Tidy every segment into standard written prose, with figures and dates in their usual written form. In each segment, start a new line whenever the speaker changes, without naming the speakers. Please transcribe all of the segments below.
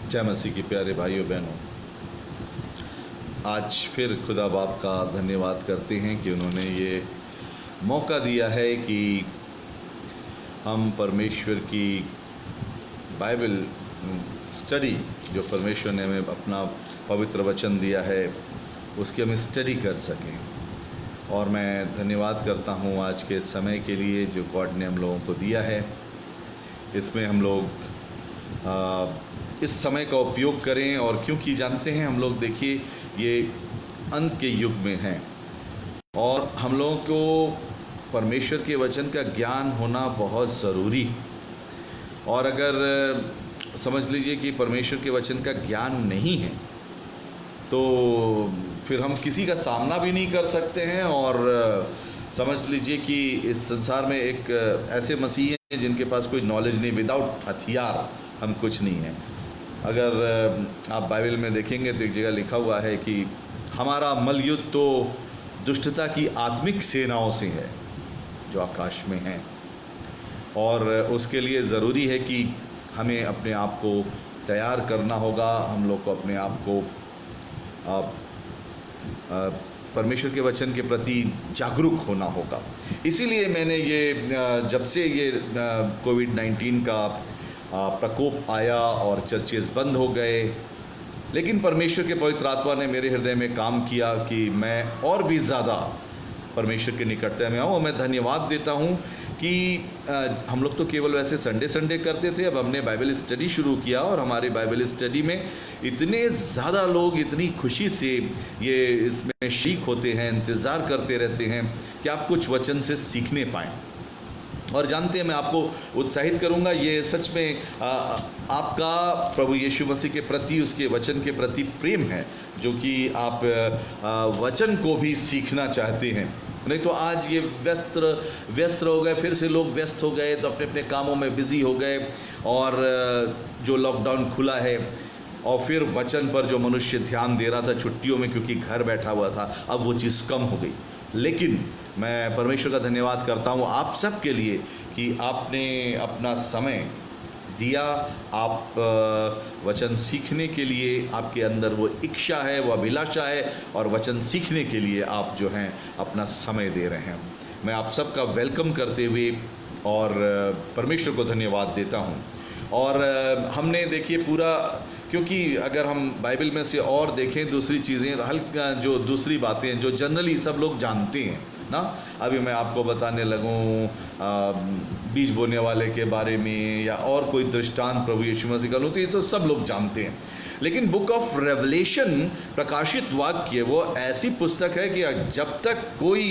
जय मसीह के प्यारे भाइयों बहनों, आज फिर खुदा बाप का धन्यवाद करते हैं कि उन्होंने ये मौका दिया है कि हम परमेश्वर की बाइबल स्टडी, जो परमेश्वर ने हमें अपना पवित्र वचन दिया है, उसकी हम स्टडी कर सकें। और मैं धन्यवाद करता हूँ आज के समय के लिए जो गॉड ने हम लोगों को दिया है। इसमें हम लोग इस समय का उपयोग करें, और क्योंकि जानते हैं हम लोग, देखिए, ये अंत के युग में हैं और हम लोगों को परमेश्वर के वचन का ज्ञान होना बहुत ज़रूरी। और अगर समझ लीजिए कि परमेश्वर के वचन का ज्ञान नहीं है तो फिर हम किसी का सामना भी नहीं कर सकते हैं। और समझ लीजिए कि इस संसार में एक ऐसे मसीह हैं जिनके पास कोई नॉलेज नहीं, विदाउट हथियार हम कुछ नहीं हैं। अगर आप बाइबल में देखेंगे तो एक जगह लिखा हुआ है कि हमारा मलयुद्ध तो दुष्टता की आत्मिक सेनाओं से है जो आकाश में हैं, और उसके लिए ज़रूरी है कि हमें अपने आप को तैयार करना होगा। हम लोग को अपने आप को परमेश्वर के वचन के प्रति जागरूक होना होगा। इसीलिए मैंने ये जब से ये कोविड-19 का प्रकोप आया और चर्चेस बंद हो गए, लेकिन परमेश्वर के पवित्र आत्मा ने मेरे हृदय में काम किया कि मैं और भी ज़्यादा परमेश्वर के निकटता में आऊँ। मैं धन्यवाद देता हूँ कि हम लोग तो केवल वैसे संडे करते थे, अब हमने बाइबल स्टडी शुरू किया और हमारे बाइबल स्टडी में इतने ज़्यादा लोग इतनी खुशी से ये इसमें शरीक होते हैं, इंतज़ार करते रहते हैं कि आप कुछ वचन से सीखने पाएँ। और जानते हैं, मैं आपको उत्साहित करूंगा, ये सच में आपका प्रभु यीशु मसीह के प्रति, उसके वचन के प्रति प्रेम है, जो कि आप वचन को भी सीखना चाहते हैं। नहीं तो आज ये व्यस्त हो गए, फिर से लोग व्यस्त हो गए, तो अपने अपने कामों में बिजी हो गए। और जो लॉकडाउन खुला है और फिर वचन पर जो मनुष्य ध्यान दे रहा था छुट्टियों में, क्योंकि घर बैठा हुआ था, अब वो चीज़ कम हो गई। लेकिन मैं परमेश्वर का धन्यवाद करता हूँ आप सब के लिए कि आपने अपना समय दिया। आप वचन सीखने के लिए, आपके अंदर वो इच्छा है, वो अभिलाषा है, और वचन सीखने के लिए आप जो हैं अपना समय दे रहे हैं। मैं आप सब का वेलकम करते हुए और परमेश्वर को धन्यवाद देता हूँ। और हमने देखिए पूरा, क्योंकि अगर हम बाइबल में से और देखें दूसरी चीज़ें, हल्का जो दूसरी बातें जो जनरली सब लोग जानते हैं ना, अभी मैं आपको बताने लगूँ बीज बोने वाले के बारे में या और कोई दृष्टांत प्रभु यीशु मसीह का लूँ, तो ये तो सब लोग जानते हैं। लेकिन बुक ऑफ रेवलेशन, प्रकाशित वाक्य, वो ऐसी पुस्तक है कि जब तक कोई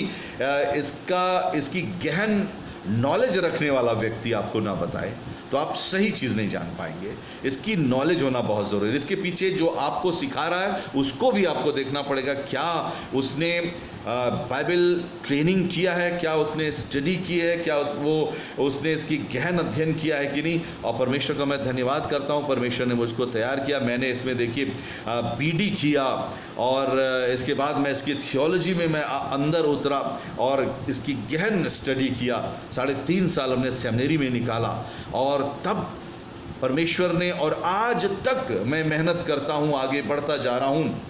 इसकी गहन नॉलेज रखने वाला व्यक्ति आपको ना बताए तो आप सही चीज़ नहीं जान पाएंगे। इसकी नॉलेज होना बहुत ज़रूरी है। इसके पीछे जो आपको सिखा रहा है उसको भी आपको देखना पड़ेगा, क्या उसने बाइबल ट्रेनिंग किया है, क्या उसने स्टडी की है, क्या उसने इसकी गहन अध्ययन किया है कि नहीं। और परमेश्वर का मैं धन्यवाद करता हूँ, परमेश्वर ने मुझको तैयार किया। मैंने इसमें देखिए बीडी किया, और इसके बाद मैं इसकी थियोलॉजी में मैं अंदर उतरा और इसकी गहन स्टडी किया। 3.5 साल हमने सेमिनरी में निकाला, और तब परमेश्वर ने, और आज तक मैं मेहनत करता हूँ, आगे बढ़ता जा रहा हूँ,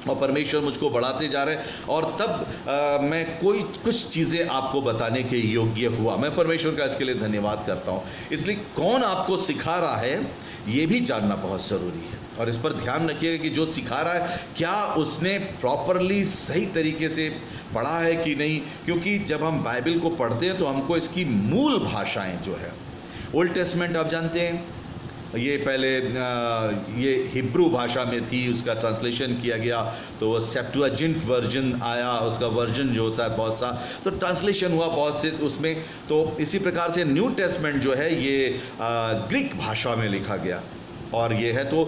और परमेश्वर मुझको बढ़ाते जा रहे हैं। और तब मैं कुछ चीज़ें आपको बताने के योग्य हुआ। मैं परमेश्वर का इसके लिए धन्यवाद करता हूँ। इसलिए कौन आपको सिखा रहा है ये भी जानना बहुत ज़रूरी है, और इस पर ध्यान रखिएगा कि जो सिखा रहा है क्या उसने प्रॉपरली सही तरीके से पढ़ा है कि नहीं। क्योंकि जब हम बाइबल को पढ़ते हैं तो हमको इसकी मूल भाषाएँ जो है, ओल्ड टेस्टमेंट आप जानते हैं, ये पहले ये हिब्रू भाषा में थी, उसका ट्रांसलेशन किया गया तो वो सेप्टुअजिंट वर्जन आया, उसका वर्जन जो होता है बहुत सा, तो ट्रांसलेशन हुआ बहुत से उसमें। तो इसी प्रकार से न्यू टेस्टमेंट जो है ये ग्रीक भाषा में लिखा गया, और ये है तो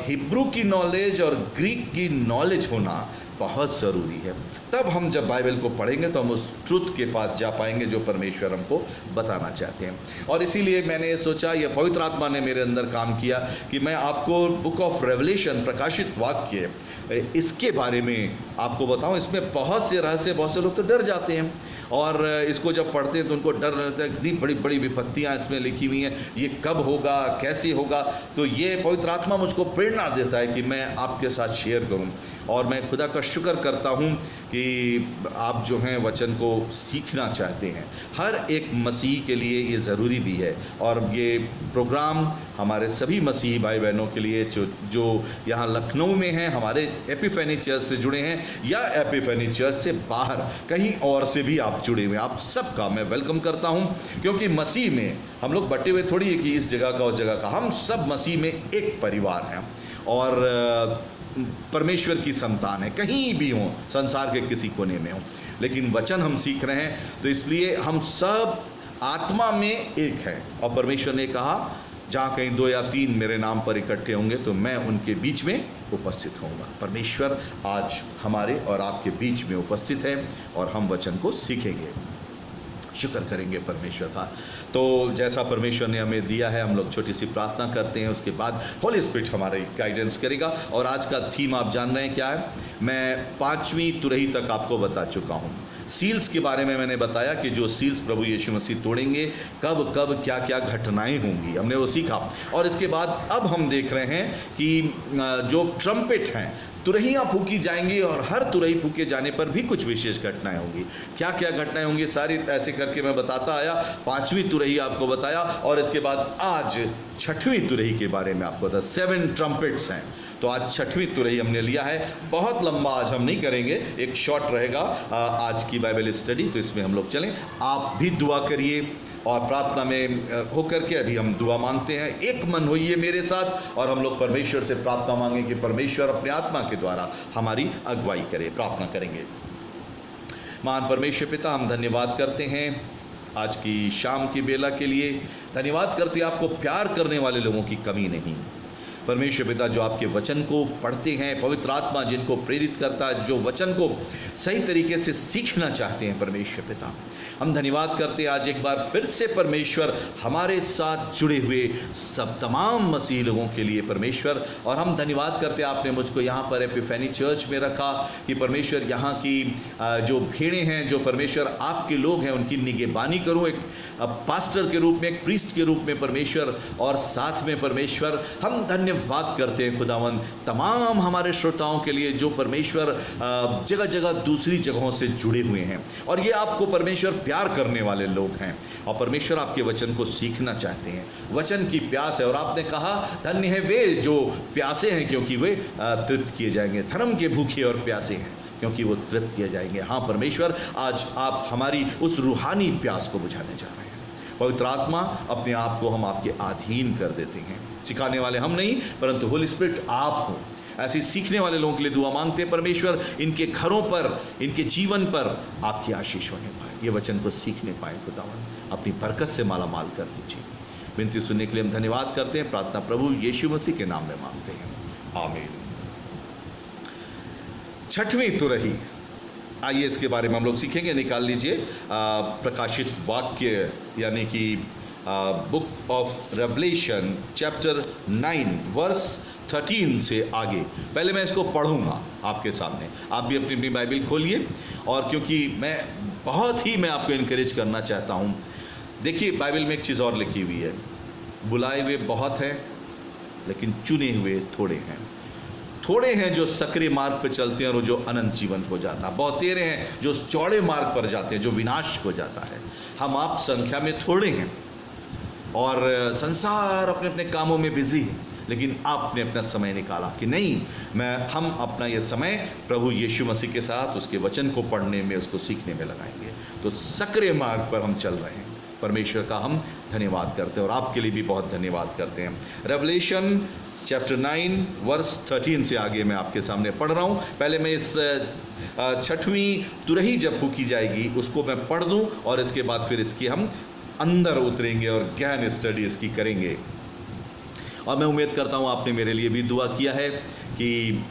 हिब्रू की नॉलेज और ग्रीक की नॉलेज होना बहुत ज़रूरी है। तब हम जब बाइबल को पढ़ेंगे तो हम उस ट्रुथ के पास जा पाएंगे जो परमेश्वर हमको बताना चाहते हैं। और इसीलिए मैंने सोचा, यह पवित्र आत्मा ने मेरे अंदर काम किया कि मैं आपको बुक ऑफ रेवलेशन, प्रकाशित वाक्य, इसके बारे में आपको बताऊं। इसमें बहुत से रहस्य, बहुत से लोग तो डर जाते हैं, और इसको जब पढ़ते हैं तो उनको डर रहता है, इतनी बड़ी बड़ी विपत्तियाँ इसमें लिखी हुई हैं, ये कब होगा, कैसे होगा। तो तो ये पवित्र आत्मा मुझको प्रेरणा देता है कि मैं आपके साथ शेयर करूं। और मैं खुदा का शुक्र करता हूं कि आप जो हैं वचन को सीखना चाहते हैं। हर एक मसीह के लिए ये ज़रूरी भी है, और ये प्रोग्राम हमारे सभी मसीही भाई बहनों के लिए जो यहाँ लखनऊ में हैं, हमारे एपिफेनी चर्च से जुड़े हैं या एपिफेनी चर्च से बाहर कहीं और से भी आप जुड़े हुए हैं, आप सबका मैं वेलकम करता हूँ। क्योंकि मसीह में हम लोग बटे हुए थोड़ी है कि इस जगह का उस जगह का, हम सब मसीह में एक परिवार हैं और परमेश्वर की संतान है, कहीं भी हों, संसार के किसी कोने में हों। लेकिन वचन हम सीख रहे हैं, तो इसलिए हम सब आत्मा में एक है। और परमेश्वर ने कहा जहाँ कहीं 2 या 3 मेरे नाम पर इकट्ठे होंगे तो मैं उनके बीच में उपस्थित होऊंगा। परमेश्वर आज हमारे और आपके बीच में उपस्थित है और हम वचन को सीखेंगे, शुक्र करेंगे परमेश्वर का। तो जैसा परमेश्वर ने हमें दिया है, हम लोग छोटी सी प्रार्थना करते हैं, उसके बाद होली स्पिरिट हमारी गाइडेंस करेगा। और आज का थीम आप जान रहे हैं क्या है। मैं 5वीं तुरही तक आपको बता चुका हूँ। सील्स के बारे में मैंने बताया कि जो सील्स प्रभु यीशु मसीह तोड़ेंगे, कब कब क्या क्या घटनाएं होंगी, हमने वो सीखा। और इसके बाद अब हम देख रहे हैं कि जो ट्रम्पेट हैं, तुरहियाँ फूकी जाएंगी और हर तुरही फूके जाने पर भी कुछ विशेष घटनाएं होंगी। क्या क्या घटनाएं होंगी सारी ऐसे करके मैं बताता आया। 5वीं तुरही आपको बताया और इसके बाद आज 6वीं तुरही के बारे में आपको बताया। 7 ट्रम्पेट्स हैं, तो आज 6वीं तुरही हमने लिया है। बहुत लंबा आज हम नहीं करेंगे, एक शॉर्ट रहेगा आज की बाइबल स्टडी, तो इसमें हम लोग चलें। आप भी दुआ करिए और प्रार्थना में होकर के अभी हम दुआ मांगते हैं। एक मन होइए मेरे साथ और हम लोग परमेश्वर से प्रार्थना मांगें कि परमेश्वर अपने आत्मा के द्वारा हमारी अगुवाई करे। प्रार्थना करेंगे। महान परमेश्वर पिता, हम धन्यवाद करते हैं आज की शाम की बेला के लिए। धन्यवाद करते हैं, आपको प्यार करने वाले लोगों की कमी नहीं। परमेश्वर पिता, जो आपके वचन को पढ़ते हैं, पवित्र आत्मा जिनको प्रेरित करता है, जो वचन को सही तरीके से सीखना चाहते हैं, परमेश्वर पिता हम धन्यवाद करते हैं आज एक बार फिर से परमेश्वर हमारे साथ जुड़े हुए सब तमाम मसीही लोगों के लिए परमेश्वर। और हम धन्यवाद करते हैं आपने मुझको यहाँ पर एपिफेनी चर्च में रखा कि परमेश्वर यहाँ की जो भेड़ें हैं, जो परमेश्वर आपके लोग हैं, उनकी निगहबानी करूँ एक पास्टर के रूप में, एक प्रीस्ट के रूप में परमेश्वर। और साथ में परमेश्वर हम धन्यवाद करते हैं खुदावंद तमाम हमारे श्रोताओं के लिए जो परमेश्वर जगह जगह दूसरी जगहों से जुड़े हुए हैं और ये आपको परमेश्वर प्यार करने वाले लोग हैं और परमेश्वर आपके वचन को सीखना चाहते हैं। वचन की प्यास है और आपने कहा धन्य है वे जो प्यासे हैं क्योंकि वे तृप्त किए जाएंगे। धर्म के भूखे और प्यासे हैं क्योंकि वो तृप्त किए जाएंगे। हाँ परमेश्वर, आज आप हमारी उस रूहानी प्यास को बुझाने जा रहे हैं। पवित्र आत्मा, अपने आप को हम आपके अधीन कर देते हैं। सिखाने वाले हम नहीं परंतु होली स्पिरिट आप हो। ऐसे सीखने वाले लोगों के लिए दुआ मांगते हैं परमेश्वर, इनके घरों पर, इनके जीवन पर आपकी आशीष होने पाए, ये वचन को सीखने पाए। खुदावन अपनी बरकत से माला माल कर दीजिए। विनती सुनने के लिए हम धन्यवाद करते हैं। प्रार्थना प्रभु यीशु मसीह के नाम में मांगते हैं, आमीन। 6वीं तुरही, आइए इसके बारे में हम लोग सीखेंगे। निकाल लीजिए प्रकाशित वाक्य यानी कि book of Revelation chapter 9 verse 13 से आगे। पहले मैं इसको पढ़ूंगा आपके सामने, आप भी अपनी अपनी बाइबल खोलिए। और क्योंकि मैं आपको इनकरेज करना चाहता हूँ। देखिए बाइबल में एक चीज़ और लिखी हुई है, बुलाए हुए बहुत हैं लेकिन चुने हुए थोड़े हैं। थोड़े हैं जो सकरे मार्ग पर चलते हैं और जो अनंत जीवन हो जाता है। बहुतेरे हैं जो चौड़े मार्ग पर जाते हैं जो विनाश हो जाता है। हम आप संख्या में थोड़े हैं और संसार अपने अपने कामों में बिजी है, लेकिन आपने अपना समय निकाला कि नहीं, हम अपना ये समय प्रभु यीशु मसीह के साथ उसके वचन को पढ़ने में, उसको सीखने में लगाएंगे। तो सकरे मार्ग पर हम चल रहे हैं। परमेश्वर का हम धन्यवाद करते हैं और आपके लिए भी बहुत धन्यवाद करते हैं। रेवलेशन चैप्टर 9 वर्स 13 से आगे मैं आपके सामने पढ़ रहा हूँ। पहले मैं इस 6वीं तुरही जब फूकी जाएगी उसको मैं पढ़ दूँ और इसके बाद फिर इसकी हम अंदर उतरेंगे और गहन स्टडी इसकी करेंगे। और मैं उम्मीद करता हूँ आपने मेरे लिए भी दुआ किया है कि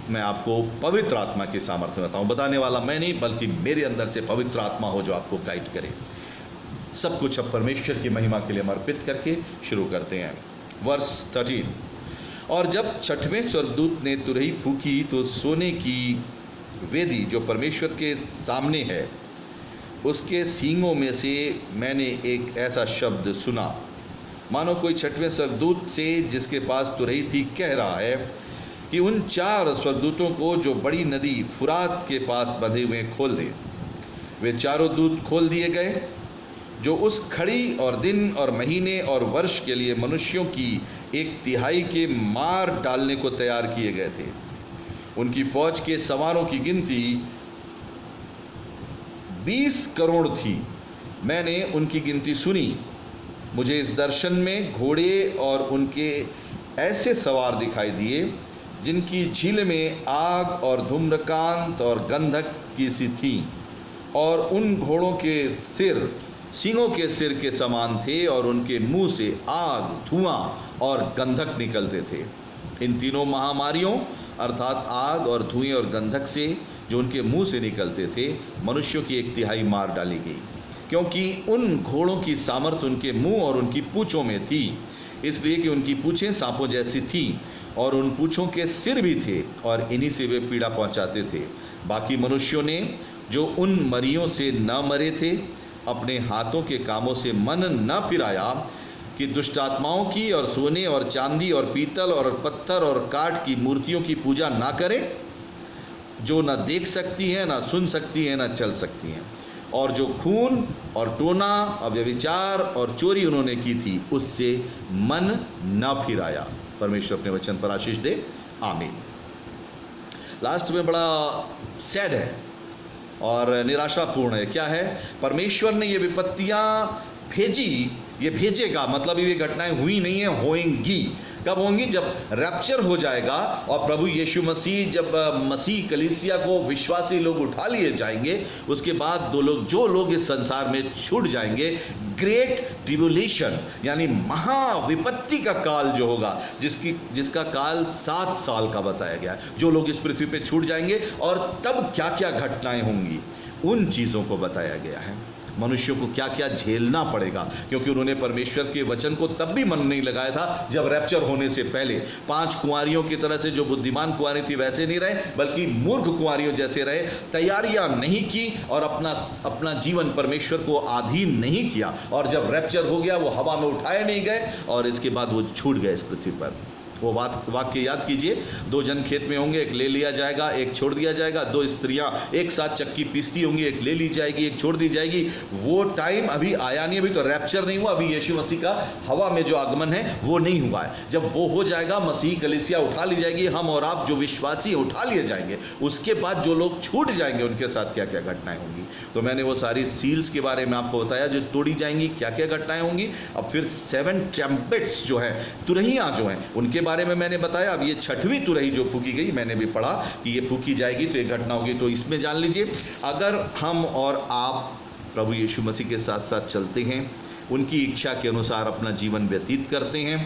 मैं आपको पवित्र आत्मा के सामर्थ्य बताऊँ। बताने वाला मैं नहीं बल्कि मेरे अंदर से पवित्र आत्मा हो जो आपको गाइड करे। सब कुछ अब परमेश्वर की महिमा के लिए समर्पित करके शुरू करते हैं। वर्स 13, और जब 6वें स्वर्गदूत ने तुरही फूकी तो सोने की वेदी जो परमेश्वर के सामने है उसके सींगों में से मैंने एक ऐसा शब्द सुना मानो कोई छठवें स्वर्गदूत से जिसके पास तुरही थी कह रहा है कि उन 4 स्वर्गदूतों को जो बड़ी नदी फुरात के पास बंधे हुए खोल दे। वे चारों दूत खोल दिए गए जो उस घड़ी और दिन और महीने और वर्ष के लिए मनुष्यों की 1/3 के मार डालने को तैयार किए गए थे। उनकी फौज के सवारों की गिनती 20 करोड़ थी। मैंने उनकी गिनती सुनी। मुझे इस दर्शन में घोड़े और उनके ऐसे सवार दिखाई दिए जिनकी झील में आग और धूम्रकांत और गंधक की सी थी, और उन घोड़ों के सिर सींगों के सिर के समान थे, और उनके मुंह से आग, धुआं और गंधक निकलते थे। इन तीनों महामारियों अर्थात आग और धुएं और गंधक से जो उनके मुंह से निकलते थे, मनुष्यों की 1/3 मार डाली गई, क्योंकि उन घोड़ों की सामर्थ उनके मुंह और उनकी पूंछों में थी, इसलिए कि उनकी पूंछें सांपों जैसी थी और उन पूंछों के सिर भी थे, और इन्हीं से वे पीड़ा पहुंचाते थे। बाकी मनुष्यों ने जो उन मरियों से न मरे थे, अपने हाथों के कामों से मन न फिराया कि दुष्ट आत्माओं की और सोने और चांदी और पीतल और पत्थर और काठ की मूर्तियों की पूजा ना करें, जो न देख सकती हैं, न सुन सकती हैं, न चल सकती हैं, और जो खून और टोना और व्यभिचार और चोरी उन्होंने की थी, उससे मन न फिराया। परमेश्वर अपने वचन पर आशीष दे, आमीन। लास्ट में बड़ा सैड है और निराशापूर्ण है। क्या है? परमेश्वर ने ये विपत्तियां भेजी, ये भेजेगा, मतलब ये घटनाएं हुई नहीं है, होंगी। कब होंगी? जब रैप्चर हो जाएगा और प्रभु यीशु मसीह, जब मसीह कलीसिया को विश्वासी लोग उठा लिए जाएंगे, उसके बाद जो लोग इस संसार में छूट जाएंगे, ग्रेट ट्रिब्यूलेशन यानी महाविपत्ति का काल जो होगा, जिसका काल 7 साल का बताया गया है, जो लोग इस पृथ्वी पे छूट जाएंगे और तब क्या क्या घटनाएं होंगी, उन चीज़ों को बताया गया है। मनुष्यों को क्या क्या झेलना पड़ेगा, क्योंकि उन्होंने परमेश्वर के वचन को तब भी मन नहीं लगाया था जब रैप्चर होने से पहले। 5 कुंवारियों की तरह से जो बुद्धिमान कुंवारी थी वैसे नहीं रहे, बल्कि मूर्ख कुंवारियों जैसे रहे, तैयारियां नहीं की और अपना जीवन परमेश्वर को अधीन नहीं किया, और जब रैप्चर हो गया वो हवा में उठाए नहीं गए और इसके बाद वो छूट गए इस पृथ्वी पर। वो वाक्य याद कीजिए, 2 जन खेत में होंगे, एक ले लिया जाएगा, एक छोड़ दिया जाएगा। 2 स्त्रियां एक साथ चक्की पीसती होंगी, एक ले ली जाएगी, एक छोड़ दी जाएगी। वो टाइम अभी आया नहीं, अभी तो रैप्चर नहीं हुआ, अभी यीशु मसीह का हवा में जो आगमन है वो नहीं हुआ है। जब वो हो जाएगा, मसीह कलीसिया उठा ली जाएगी, हम और आप जो विश्वासी उठा लिए जाएंगे, उसके बाद जो लोग छूट जाएंगे उनके साथ क्या क्या घटनाएं होंगी। तो मैंने वो सारी सील्स के बारे में आपको बताया जो तोड़ी जाएंगी, क्या क्या घटनाएं होंगी। अब फिर 7 ट्रम्पेट्स जो है, तुरहियां जो हैं, उनके बारे में मैंने बताया। अब ये 6वीं तुरही जो फूकी गई, मैंने भी पढ़ा कि ये फूकी जाएगी तो ये घटना होगी। तो इसमें जान लीजिए, अगर हम और आप प्रभु यीशु मसीह के साथ साथ चलते हैं, उनकी इच्छा के अनुसार अपना जीवन व्यतीत करते हैं,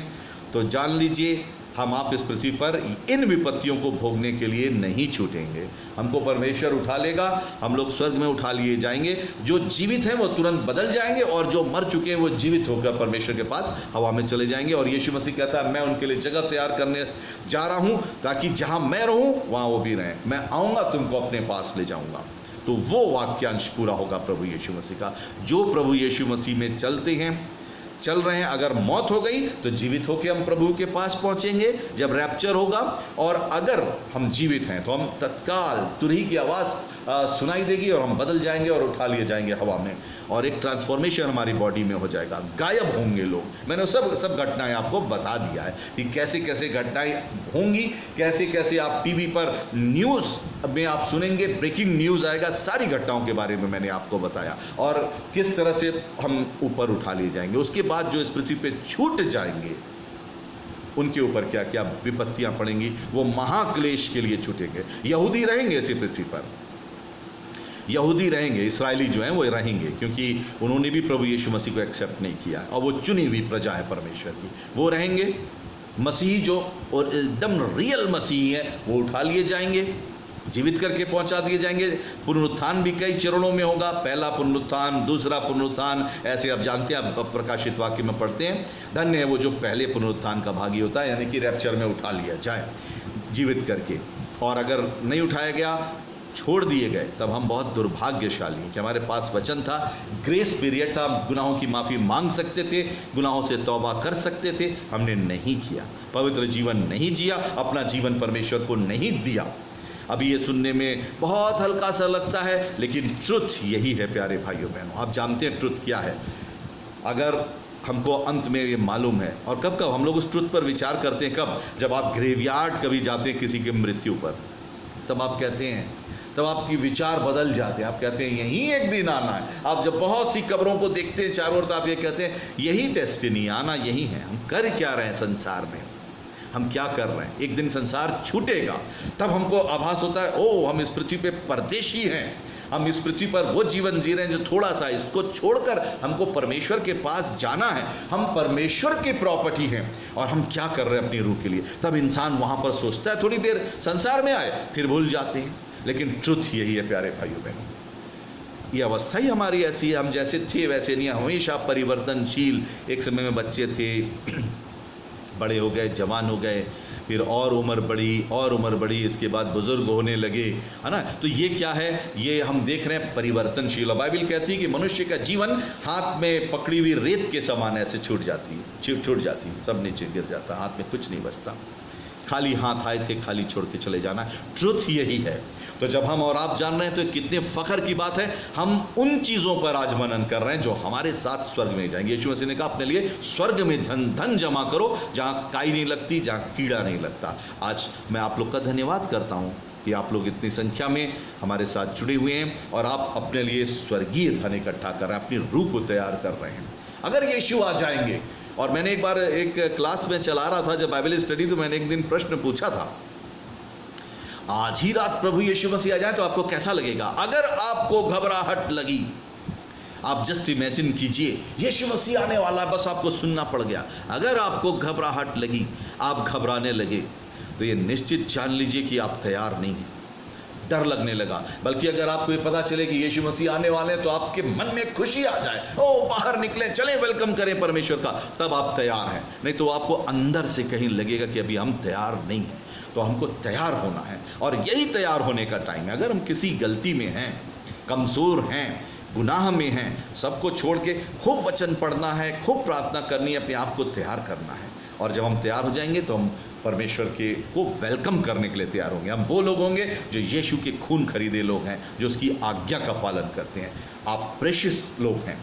तो जान लीजिए हम आप इस पृथ्वी पर इन विपत्तियों को भोगने के लिए नहीं छूटेंगे। हमको परमेश्वर उठा लेगा, हम लोग स्वर्ग में उठा लिए जाएंगे। जो जीवित हैं वो तुरंत बदल जाएंगे, और जो मर चुके हैं वो जीवित होकर परमेश्वर के पास हवा में चले जाएंगे। और यीशु मसीह कहता है, मैं उनके लिए जगह तैयार करने जा रहा हूँ, ताकि जहाँ मैं रहूँ वहाँ वो भी रहें। मैं आऊँगा, तुमको अपने पास ले जाऊँगा। तो वो वाक्यांश पूरा होगा प्रभु यीशु मसीह का। जो प्रभु यीशु मसीह में चल रहे हैं, अगर मौत हो गई तो जीवित होकर हम प्रभु के पास पहुंचेंगे जब रैप्चर होगा। और अगर हम जीवित हैं तो हम तत्काल तुरही की आवाज़ सुनाई देगी और हम बदल जाएंगे और उठा लिए जाएंगे हवा में, और एक ट्रांसफॉर्मेशन हमारी बॉडी में हो जाएगा। गायब होंगे लोग। मैंने सब घटनाएं आपको बता दिया है कि कैसे कैसे घटनाएं होंगी, कैसे कैसे आप टीवी पर न्यूज़ में आप सुनेंगे, ब्रेकिंग न्यूज़ आएगा, सारी घटनाओं के बारे में मैंने आपको बताया, और किस तरह से हम ऊपर उठा लिए जाएंगे। उसके बाद जो इस पृथ्वी पे छूट जाएंगे उनके ऊपर क्या क्या विपत्तियां पड़ेंगी, वो महाक्लेश के लिए छूटेंगे। यहूदी रहेंगे इसी पृथ्वी पर, यहूदी रहेंगे, इसराइली जो हैं वो रहेंगे, क्योंकि उन्होंने भी प्रभु यीशु मसीह को एक्सेप्ट नहीं किया, और वो चुनी हुई प्रजा है परमेश्वर की, वो रहेंगे। मसीह जो और एकदम रियल मसीह है वो उठा लिए जाएंगे, जीवित करके पहुंचा दिए जाएंगे। पुनरुत्थान भी कई चरणों में होगा, पहला पुनरुत्थान, दूसरा पुनरुत्थान, ऐसे आप जानते हैं, आप प्रकाशित वाक्य में पढ़ते हैं। धन्य है वो जो पहले पुनरुत्थान का भागी होता है, यानी कि रैप्चर में उठा लिया जाए जीवित करके। और अगर नहीं उठाया गया छोड़ दिए गए, तब हम बहुत दुर्भाग्यशाली हैं कि हमारे पास वचन था, ग्रेस पीरियड था, हम गुनाहों की माफ़ी मांग सकते थे, गुनाहों से तौबा कर सकते थे। हमने नहीं किया, पवित्र जीवन नहीं जिया, अपना जीवन परमेश्वर को नहीं दिया। अभी ये सुनने में बहुत हल्का सा लगता है, लेकिन ट्रुथ यही है प्यारे भाइयों बहनों। आप जानते हैं ट्रुथ क्या है? अगर हमको अंत में ये मालूम है, और कब कब हम लोग उस ट्रुथ पर विचार करते हैं, कब? जब आप ग्रेवयार्ड कभी जाते हैं किसी की मृत्यु पर, तब आप कहते हैं, तब आपकी विचार बदल जाते हैं। आप कहते हैं यही एक दिन आना है। आप जब बहुत सी कब्रों को देखते हैं चारों ओर, तो आप ये कहते हैं यही डेस्टिनी, आना यही है। हम कर क्या रहे हैं संसार में, हम क्या कर रहे हैं? एक दिन संसार छूटेगा, तब हमको आभास होता है, ओ हम इस पृथ्वी पे परदेशी हैं, हम इस पृथ्वी पर वो जीवन जी रहे हैं जो थोड़ा सा, इसको छोड़कर हमको परमेश्वर के पास जाना है। हम परमेश्वर की प्रॉपर्टी हैं और हम क्या कर रहे हैं अपनी रूह के लिए। तब इंसान वहां पर सोचता है, थोड़ी देर संसार में आए, फिर भूल जाते हैं। लेकिन ट्रुथ यही है प्यारे भाइयों बहनों, ये अवस्था ही हमारी ऐसी है। हम जैसे थे वैसे नहीं, हमेशा परिवर्तनशील। एक समय में बच्चे थे, बड़े हो गए, जवान हो गए, फिर और उम्र बढ़ी और उम्र बढ़ी, इसके बाद बुजुर्ग होने लगे, है ना। तो ये क्या है? ये हम देख रहे हैं परिवर्तनशील। और बाइबल कहती है कि मनुष्य का जीवन हाथ में पकड़ी हुई रेत के समान ऐसे छूट जाती है, सब नीचे गिर जाता है, हाथ में कुछ नहीं बचता। खाली हाथ आए थे, खाली छोड़ के चले जाना। ट्रुथ यही है। तो जब हम और आप जान रहे हैं, तो कितने फख्र की बात है, हम उन चीज़ों पर आज मनन कर रहे हैं जो हमारे साथ स्वर्ग में जाएंगे। यीशु मसीह ने कहा अपने लिए स्वर्ग में धन जमा करो, जहाँ काई नहीं लगती, जहाँ कीड़ा नहीं लगता। आज मैं आप लोग का धन्यवाद करता हूँ कि आप लोग इतनी संख्या में हमारे साथ जुड़े हुए हैं और आप अपने लिए स्वर्गीय धन इकट्ठा कर रहे हैं, अपनी रूह को तैयार कर रहे हैं। अगर यीशु आ जाएंगे, और मैंने एक बार एक क्लास में चला रहा था जब बाइबल स्टडी, तो मैंने एक दिन प्रश्न पूछा था, आज ही रात प्रभु यीशु मसीह आ जाए तो आपको कैसा लगेगा? अगर आपको घबराहट लगी, आप जस्ट इमेजिन कीजिए यीशु मसीह आने वाला है, बस आपको सुनना पड़ गया। अगर आपको घबराहट लगी, आप घबराने लगे, तो ये निश्चित जान लीजिए कि आप तैयार नहीं हैं, डर लगने लगा। बल्कि अगर आपको ये पता चले कि यीशु मसीह आने वाले हैं, तो आपके मन में खुशी आ जाए, ओ बाहर निकले, चले वेलकम करें परमेश्वर का, तब आप तैयार हैं। नहीं तो आपको अंदर से कहीं लगेगा कि अभी हम तैयार नहीं हैं। तो हमको तैयार होना है, और यही तैयार होने का टाइम है। अगर हम किसी गलती में हैं, कमज़ोर हैं, गुनाह में हैं, सबको छोड़ के खूब वचन पढ़ना है, खूब प्रार्थना करनी है, अपने आप को तैयार करना है। और जब हम तैयार हो जाएंगे, तो हम परमेश्वर के को वेलकम करने के लिए तैयार होंगे। हम वो लोग होंगे जो यीशु के खून खरीदे लोग हैं, जो उसकी आज्ञा का पालन करते हैं। आप प्रेशियस लोग हैं,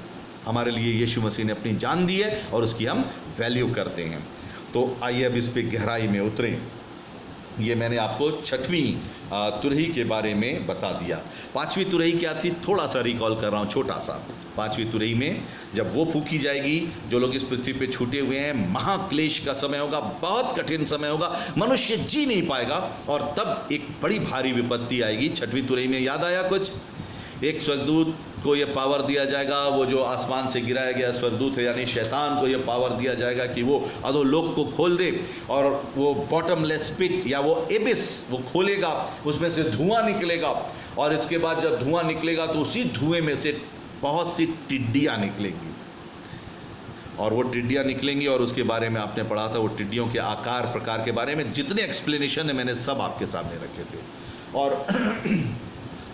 हमारे लिए यीशु मसीह ने अपनी जान दी है और उसकी हम वैल्यू करते हैं। तो आइए अब इस पे गहराई में उतरें। ये मैंने आपको छठवीं तुरही के बारे में बता दिया। पांचवी तुरही क्या थी, थोड़ा सा रिकॉल कर रहा हूँ, छोटा सा। पांचवी तुरही में जब वो फूकी जाएगी, जो लोग इस पृथ्वी पे छूटे हुए हैं, महाक्लेश का समय होगा, बहुत कठिन समय होगा, मनुष्य जी नहीं पाएगा, और तब एक बड़ी भारी विपत्ति आएगी। छठवीं तुरही में याद आया कुछ? एक स्वर्गदूत को ये पावर दिया जाएगा, वो जो आसमान से गिराया गया स्वर्गदूत है, यानी शैतान को ये पावर दिया जाएगा कि वो अधोलोक को खोल दे, और वो बॉटमलेस पिट या वो एबिस वो खोलेगा, उसमें से धुआं निकलेगा, और इसके बाद जब धुआं निकलेगा तो उसी धुएं में से बहुत सी टिड्डियाँ निकलेंगी, और वो टिड्डियाँ निकलेंगी, और उसके बारे में आपने पढ़ा था, वो टिड्डियों के आकार प्रकार के बारे में जितने एक्सप्लेनेशन है मैंने सब आपके सामने रखे थे। और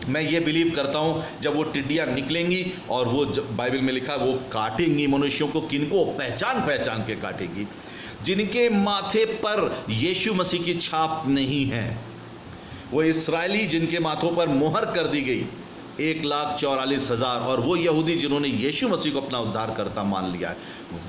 मैं ये बिलीव करता हूँ, जब वो टिड्डियाँ निकलेंगी और वो बाइबल में लिखा वो काटेंगी मनुष्यों को, किनको? पहचान पहचान के काटेगी। जिनके माथे पर यीशु मसीह की छाप नहीं है, वो इस्राएली जिनके माथों पर मोहर कर दी गई 1,44,000, और वो यहूदी जिन्होंने यीशु मसीह को अपना उद्धारकर्ता मान लिया है,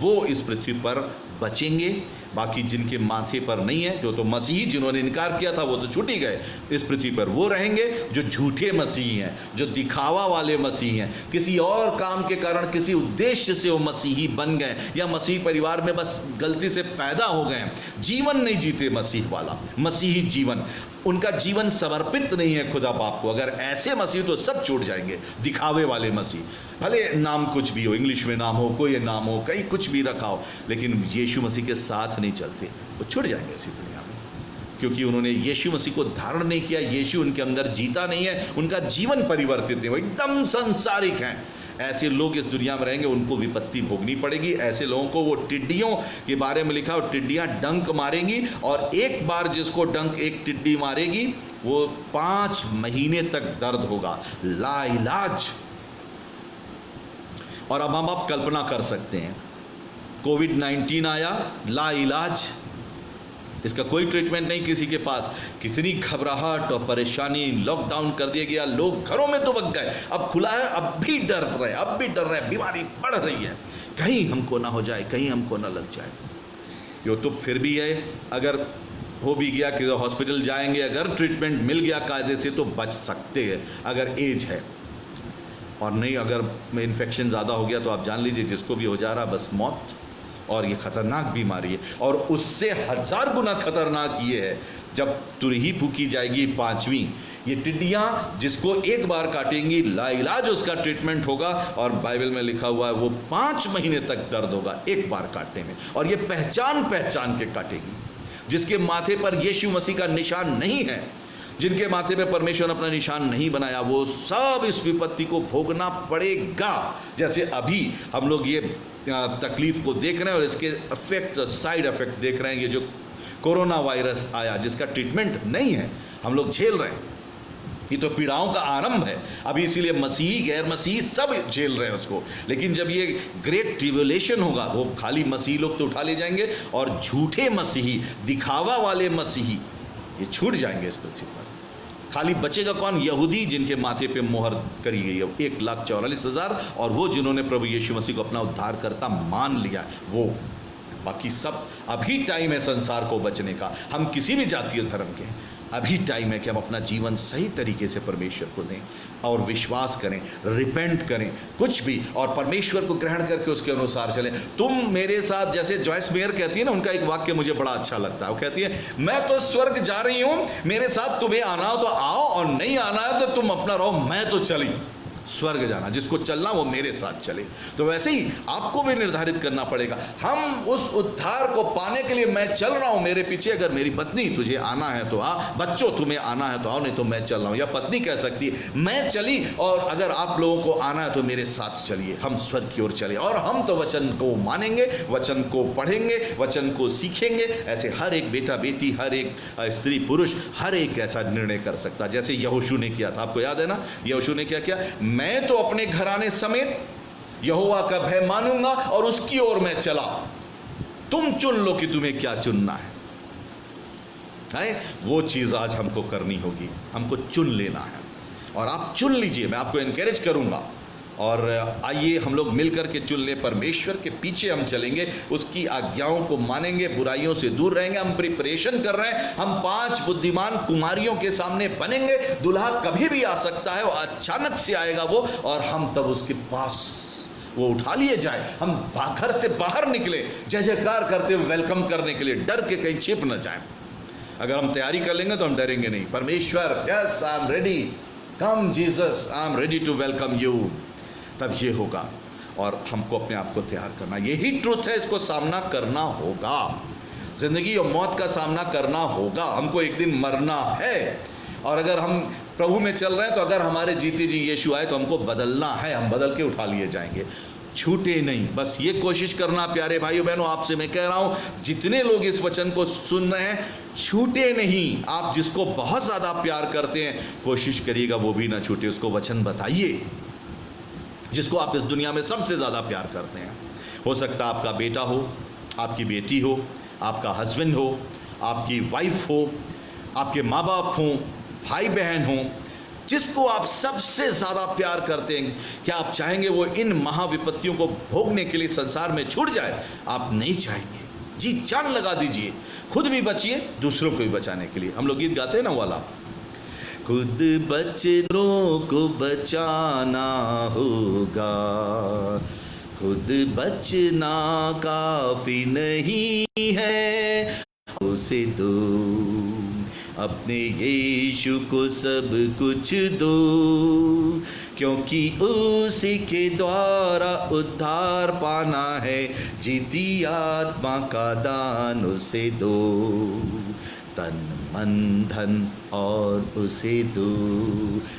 वो इस पृथ्वी पर बचेंगे। बाकी जिनके माथे पर नहीं है, जो तो मसीही जिन्होंने इनकार किया था, वो तो छूट ही गए इस पृथ्वी पर। वो रहेंगे जो झूठे मसीही हैं, जो दिखावा वाले मसीही हैं, किसी और काम के कारण, किसी उद्देश्य से वो मसीही बन गए, या मसीही परिवार में बस गलती से पैदा हो गए, जीवन नहीं जीते मसीह वाला, मसीही जीवन, उनका जीवन समर्पित नहीं है खुदा बाप को। अगर ऐसे मसीह, तो सब छूट जाएंगे। दिखावे वाले मसीह, भले नाम कुछ भी हो, इंग्लिश में नाम हो, कोई नाम हो, कहीं कुछ भी रखा हो, लेकिन यीशु मसीह के साथ नहीं चलते, वो छूट जाएंगे इसी दुनिया में, क्योंकि उन्होंने यीशु मसीह को धारण नहीं किया, यीशु उनके अंदर जीता नहीं है, उनका जीवन परिवर्तित है, वो एकदम सांसारिक हैं। ऐसे लोग इस दुनिया में रहेंगे, उनको विपत्ति भोगनी पड़ेगी। ऐसे लोगों को वो टिड्डियों के बारे में लिखा, और टिड्डियां डंक मारेंगी, और एक बार जिसको डंक एक टिड्डी मारेगी, वो 5 महीने तक दर्द होगा, लाइलाज। और अब हम कल्पना कर सकते हैं, कोविड-19 आया, लाइलाज, इसका कोई ट्रीटमेंट नहीं किसी के पास, कितनी घबराहट और परेशानी, लॉकडाउन कर दिया गया, लोग घरों में दुबक गए, अब खुला है, अब भी डर रहे, बीमारी बढ़ रही है, कहीं हमको ना हो जाए, कहीं हमको ना लग जाए। यो तो फिर भी है, अगर हो भी गया कि हॉस्पिटल जाएंगे, अगर ट्रीटमेंट मिल गया कायदे से तो बच सकते हैं अगर एज है, और नहीं अगर इन्फेक्शन ज़्यादा हो गया तो आप जान लीजिए जिसको भी हो जा रहा बस मौत। और ये खतरनाक बीमारी है, और उससे 1000 गुना खतरनाक ये है जब तुरही फूकी जाएगी 5वीं, ये टिड्डियाँ जिसको एक बार काटेंगी, लाइलाज उसका ट्रीटमेंट होगा, और बाइबल में लिखा हुआ है वो 5 महीने तक दर्द होगा एक बार काटने में, और ये पहचान के काटेगी। जिसके माथे पर यीशु मसीह का निशान नहीं है, जिनके माथे पे परमेश्वर ने अपना निशान नहीं बनाया, वो सब इस विपत्ति को भोगना पड़ेगा। जैसे अभी हम लोग ये तकलीफ को देख रहे हैं और इसके इफेक्ट, साइड इफेक्ट देख रहे हैं, ये जो कोरोना वायरस आया जिसका ट्रीटमेंट नहीं है, हम लोग झेल रहे हैं, ये तो पीड़ाओं का आरंभ है अभी, इसीलिए मसीही गैर मसीही सब झेल रहे हैं उसको। लेकिन जब ये ग्रेट ट्रिब्यूलेशन होगा, वो खाली मसीही लोग तो उठा ले जाएंगे, और झूठे मसीही, दिखावा वाले मसीही ये छूट जाएंगे इस पृथ्वी पर। खाली बचेगा कौन? यहूदी, जिनके माथे पे मोहर करी गई है 1,44,000, और वो जिन्होंने प्रभु यीशु मसीह को अपना उद्धारकर्ता मान लिया, वो। बाकी सब अभी टाइम है संसार को बचने का, हम किसी भी जातीय धर्म के, अभी टाइम है कि हम अपना जीवन सही तरीके से परमेश्वर को दें और विश्वास करें, रिपेंट करें कुछ भी, और परमेश्वर को ग्रहण करके उसके अनुसार चलें। तुम मेरे साथ, जैसे जॉयस मेयर कहती है ना, उनका एक वाक्य मुझे बड़ा अच्छा लगता है, वो कहती है, मैं तो स्वर्ग जा रही हूं, मेरे साथ तुम्हें आना हो तो आओ, और नहीं आना है तो तुम अपना रहो, मैं तो चली स्वर्ग जाना, जिसको चलना वो मेरे साथ चले। तो वैसे ही आपको भी निर्धारित करना पड़ेगा, हम उस उद्धार को पाने के लिए मैं चल रहा हूं, मेरे पीछे अगर मेरी पत्नी, तुझे आना है तो आ, बच्चों तुम्हें आना है तो आओ, नहीं तो मैं चल रहा हूं, या पत्नी कह सकती है मैं चली, और अगर आप लोगों को आना है तो मेरे साथ चलिए, हम स्वर्ग की ओर चले। और हम तो वचन को मानेंगे, वचन को पढ़ेंगे, वचन को सीखेंगे। ऐसे हर एक बेटा बेटी, हर एक स्त्री पुरुष, हर एक ऐसा निर्णय कर सकता, जैसे यहोशू ने किया था। आपको याद है ना, यहोशू ने क्या किया? मैं तो अपने घराने समेत यहोवा का भय मानूंगा और उसकी ओर मैं चला, तुम चुन लो कि तुम्हें क्या चुनना है। वो चीज आज हमको करनी होगी, हमको चुन लेना है, और आप चुन लीजिए, मैं आपको एनकरेज करूंगा। और आइए हम लोग मिलकर के चुन ले, परमेश्वर के पीछे हम चलेंगे, उसकी आज्ञाओं को मानेंगे, बुराइयों से दूर रहेंगे। हम प्रिपरेशन कर रहे हैं, हम 5 बुद्धिमान कुमारियों के सामने बनेंगे। दुल्हा कभी भी आ सकता है, वो अचानक से आएगा वो, और हम तब उसके पास वो उठा लिए जाए, हम घर से बाहर निकले जय जयकार करते हुए वेलकम करने के लिए, डर के कहीं छिप न जाए। अगर हम तैयारी कर लेंगे तो हम डरेंगे नहीं। परमेश्वर, yes I am ready, come Jesus, I am ready to welcome you, तब ये होगा। और हमको अपने आप को तैयार करना, यही ट्रुथ है, इसको सामना करना होगा, जिंदगी और मौत का सामना करना होगा, हमको एक दिन मरना है। और अगर हम प्रभु में चल रहे हैं तो अगर हमारे जीते जी यीशु आए तो हमको बदलना है, हम बदल के उठा लिए जाएंगे, छूटे नहीं। बस ये कोशिश करना प्यारे भाइयों बहनों, आपसे मैं कह रहा हूं, जितने लोग इस वचन को सुन रहे हैं, छूटे नहीं। आप जिसको बहुत ज्यादा प्यार करते हैं, कोशिश करिएगा वो भी ना छूटे, उसको वचन बताइए। जिसको आप इस दुनिया में सबसे ज़्यादा प्यार करते हैं, हो सकता है आपका बेटा हो, आपकी बेटी हो, आपका हस्बैंड हो, आपकी वाइफ हो, आपके माँ बाप हों, भाई बहन हों, जिसको आप सबसे ज़्यादा प्यार करते हैं, क्या आप चाहेंगे वो इन महाविपत्तियों को भोगने के लिए संसार में छूट जाए? आप नहीं चाहेंगे। जी जान लगा दीजिए, खुद भी बचिए, दूसरों को भी बचाने के लिए। हम लोग गीत गाते हैं ना वाला, खुद बच्चों को बचाना होगा, खुद बचना काफी नहीं है, उसे दो अपने यीशु को सब कुछ दो, क्योंकि उसी के द्वारा उद्धार पाना है, जीती आत्मा का दान उसे दो, तन मन धन और उसे दो,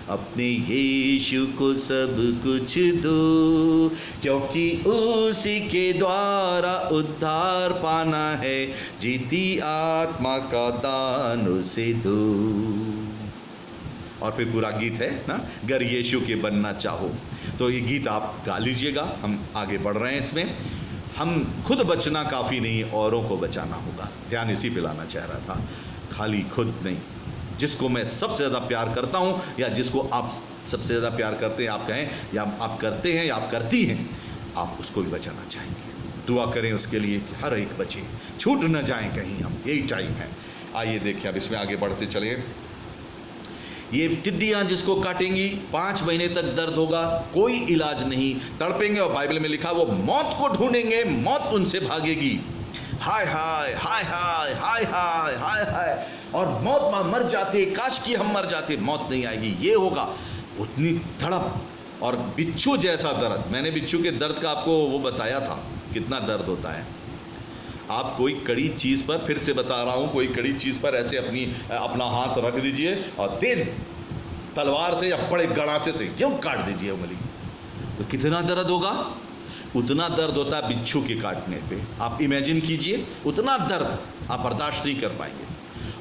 अपने यीशु को सब कुछ दो, क्योंकि उसी के द्वारा उद्धार पाना है, जीती आत्मा का दान उसे दो। और फिर पूरा गीत है ना, गर यीशु के बनना चाहो। तो ये गीत आप गा लीजिएगा, हम आगे बढ़ रहे हैं इसमें। हम खुद बचना काफ़ी नहीं, औरों को बचाना होगा। ध्यान इसी पे लाना चाह रहा था, खाली खुद नहीं, जिसको मैं सबसे ज़्यादा प्यार करता हूँ या जिसको आप सबसे ज़्यादा प्यार करते हैं, आप कहें या आप करते हैं या आप करती हैं, आप उसको भी बचाना चाहेंगे। दुआ करें उसके लिए कि हर एक बचे, छूट न जाएं कहीं हम, यही टाइम है। आइए देखिए अब इसमें आगे बढ़ते चले। ये टिड्डियाँ जिसको काटेंगी 5 महीने तक दर्द होगा, कोई इलाज नहीं, तड़पेंगे और बाइबल में लिखा वो मौत को ढूंढेंगे, मौत उनसे भागेगी। हाय हाय हाय हाय हाय हाय हाय हाय, और मौत मर जाते, काश कि हम मर जाते, मौत नहीं आएगी। ये होगा उतनी तड़प और बिच्छू जैसा दर्द। मैंने बिच्छू के दर्द का आपको वो बताया था कितना दर्द होता है। आप कोई कड़ी चीज़ पर, फिर से बता रहा हूँ, कोई कड़ी चीज़ पर ऐसे अपना हाथ रख दीजिए और तेज तलवार से या बड़े गड़ासे से यूं काट दीजिए उंगली, तो कितना दर्द होगा। उतना दर्द होता है बिच्छू के काटने पे। आप इमेजिन कीजिए, उतना दर्द आप बर्दाश्त नहीं कर पाएंगे,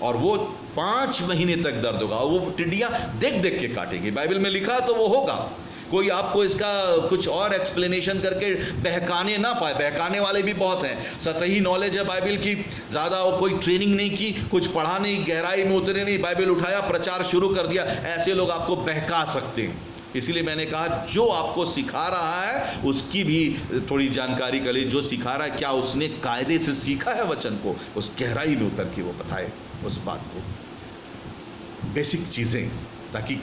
और वो 5 महीने तक दर्द होगा। वो टिड्डियाँ देख देख के काटेंगी, बाइबल में लिखा तो वो होगा। कोई आपको इसका कुछ और एक्सप्लेनेशन करके बहकाने ना पाए, बहकाने वाले भी बहुत हैं। सतही नॉलेज है बाइबल की, ज़्यादा कोई ट्रेनिंग नहीं की, कुछ पढ़ा नहीं, गहराई में उतरे नहीं, बाइबल उठाया, प्रचार शुरू कर दिया, ऐसे लोग आपको बहका सकते हैं। इसीलिए मैंने कहा जो आपको सिखा रहा है उसकी भी थोड़ी जानकारी कर ली। जो सिखा रहा है क्या उसने कायदे से सीखा है वचन को, उस गहराई में उतर के वो बताए उस बात को, बेसिक चीज़ें, ताकि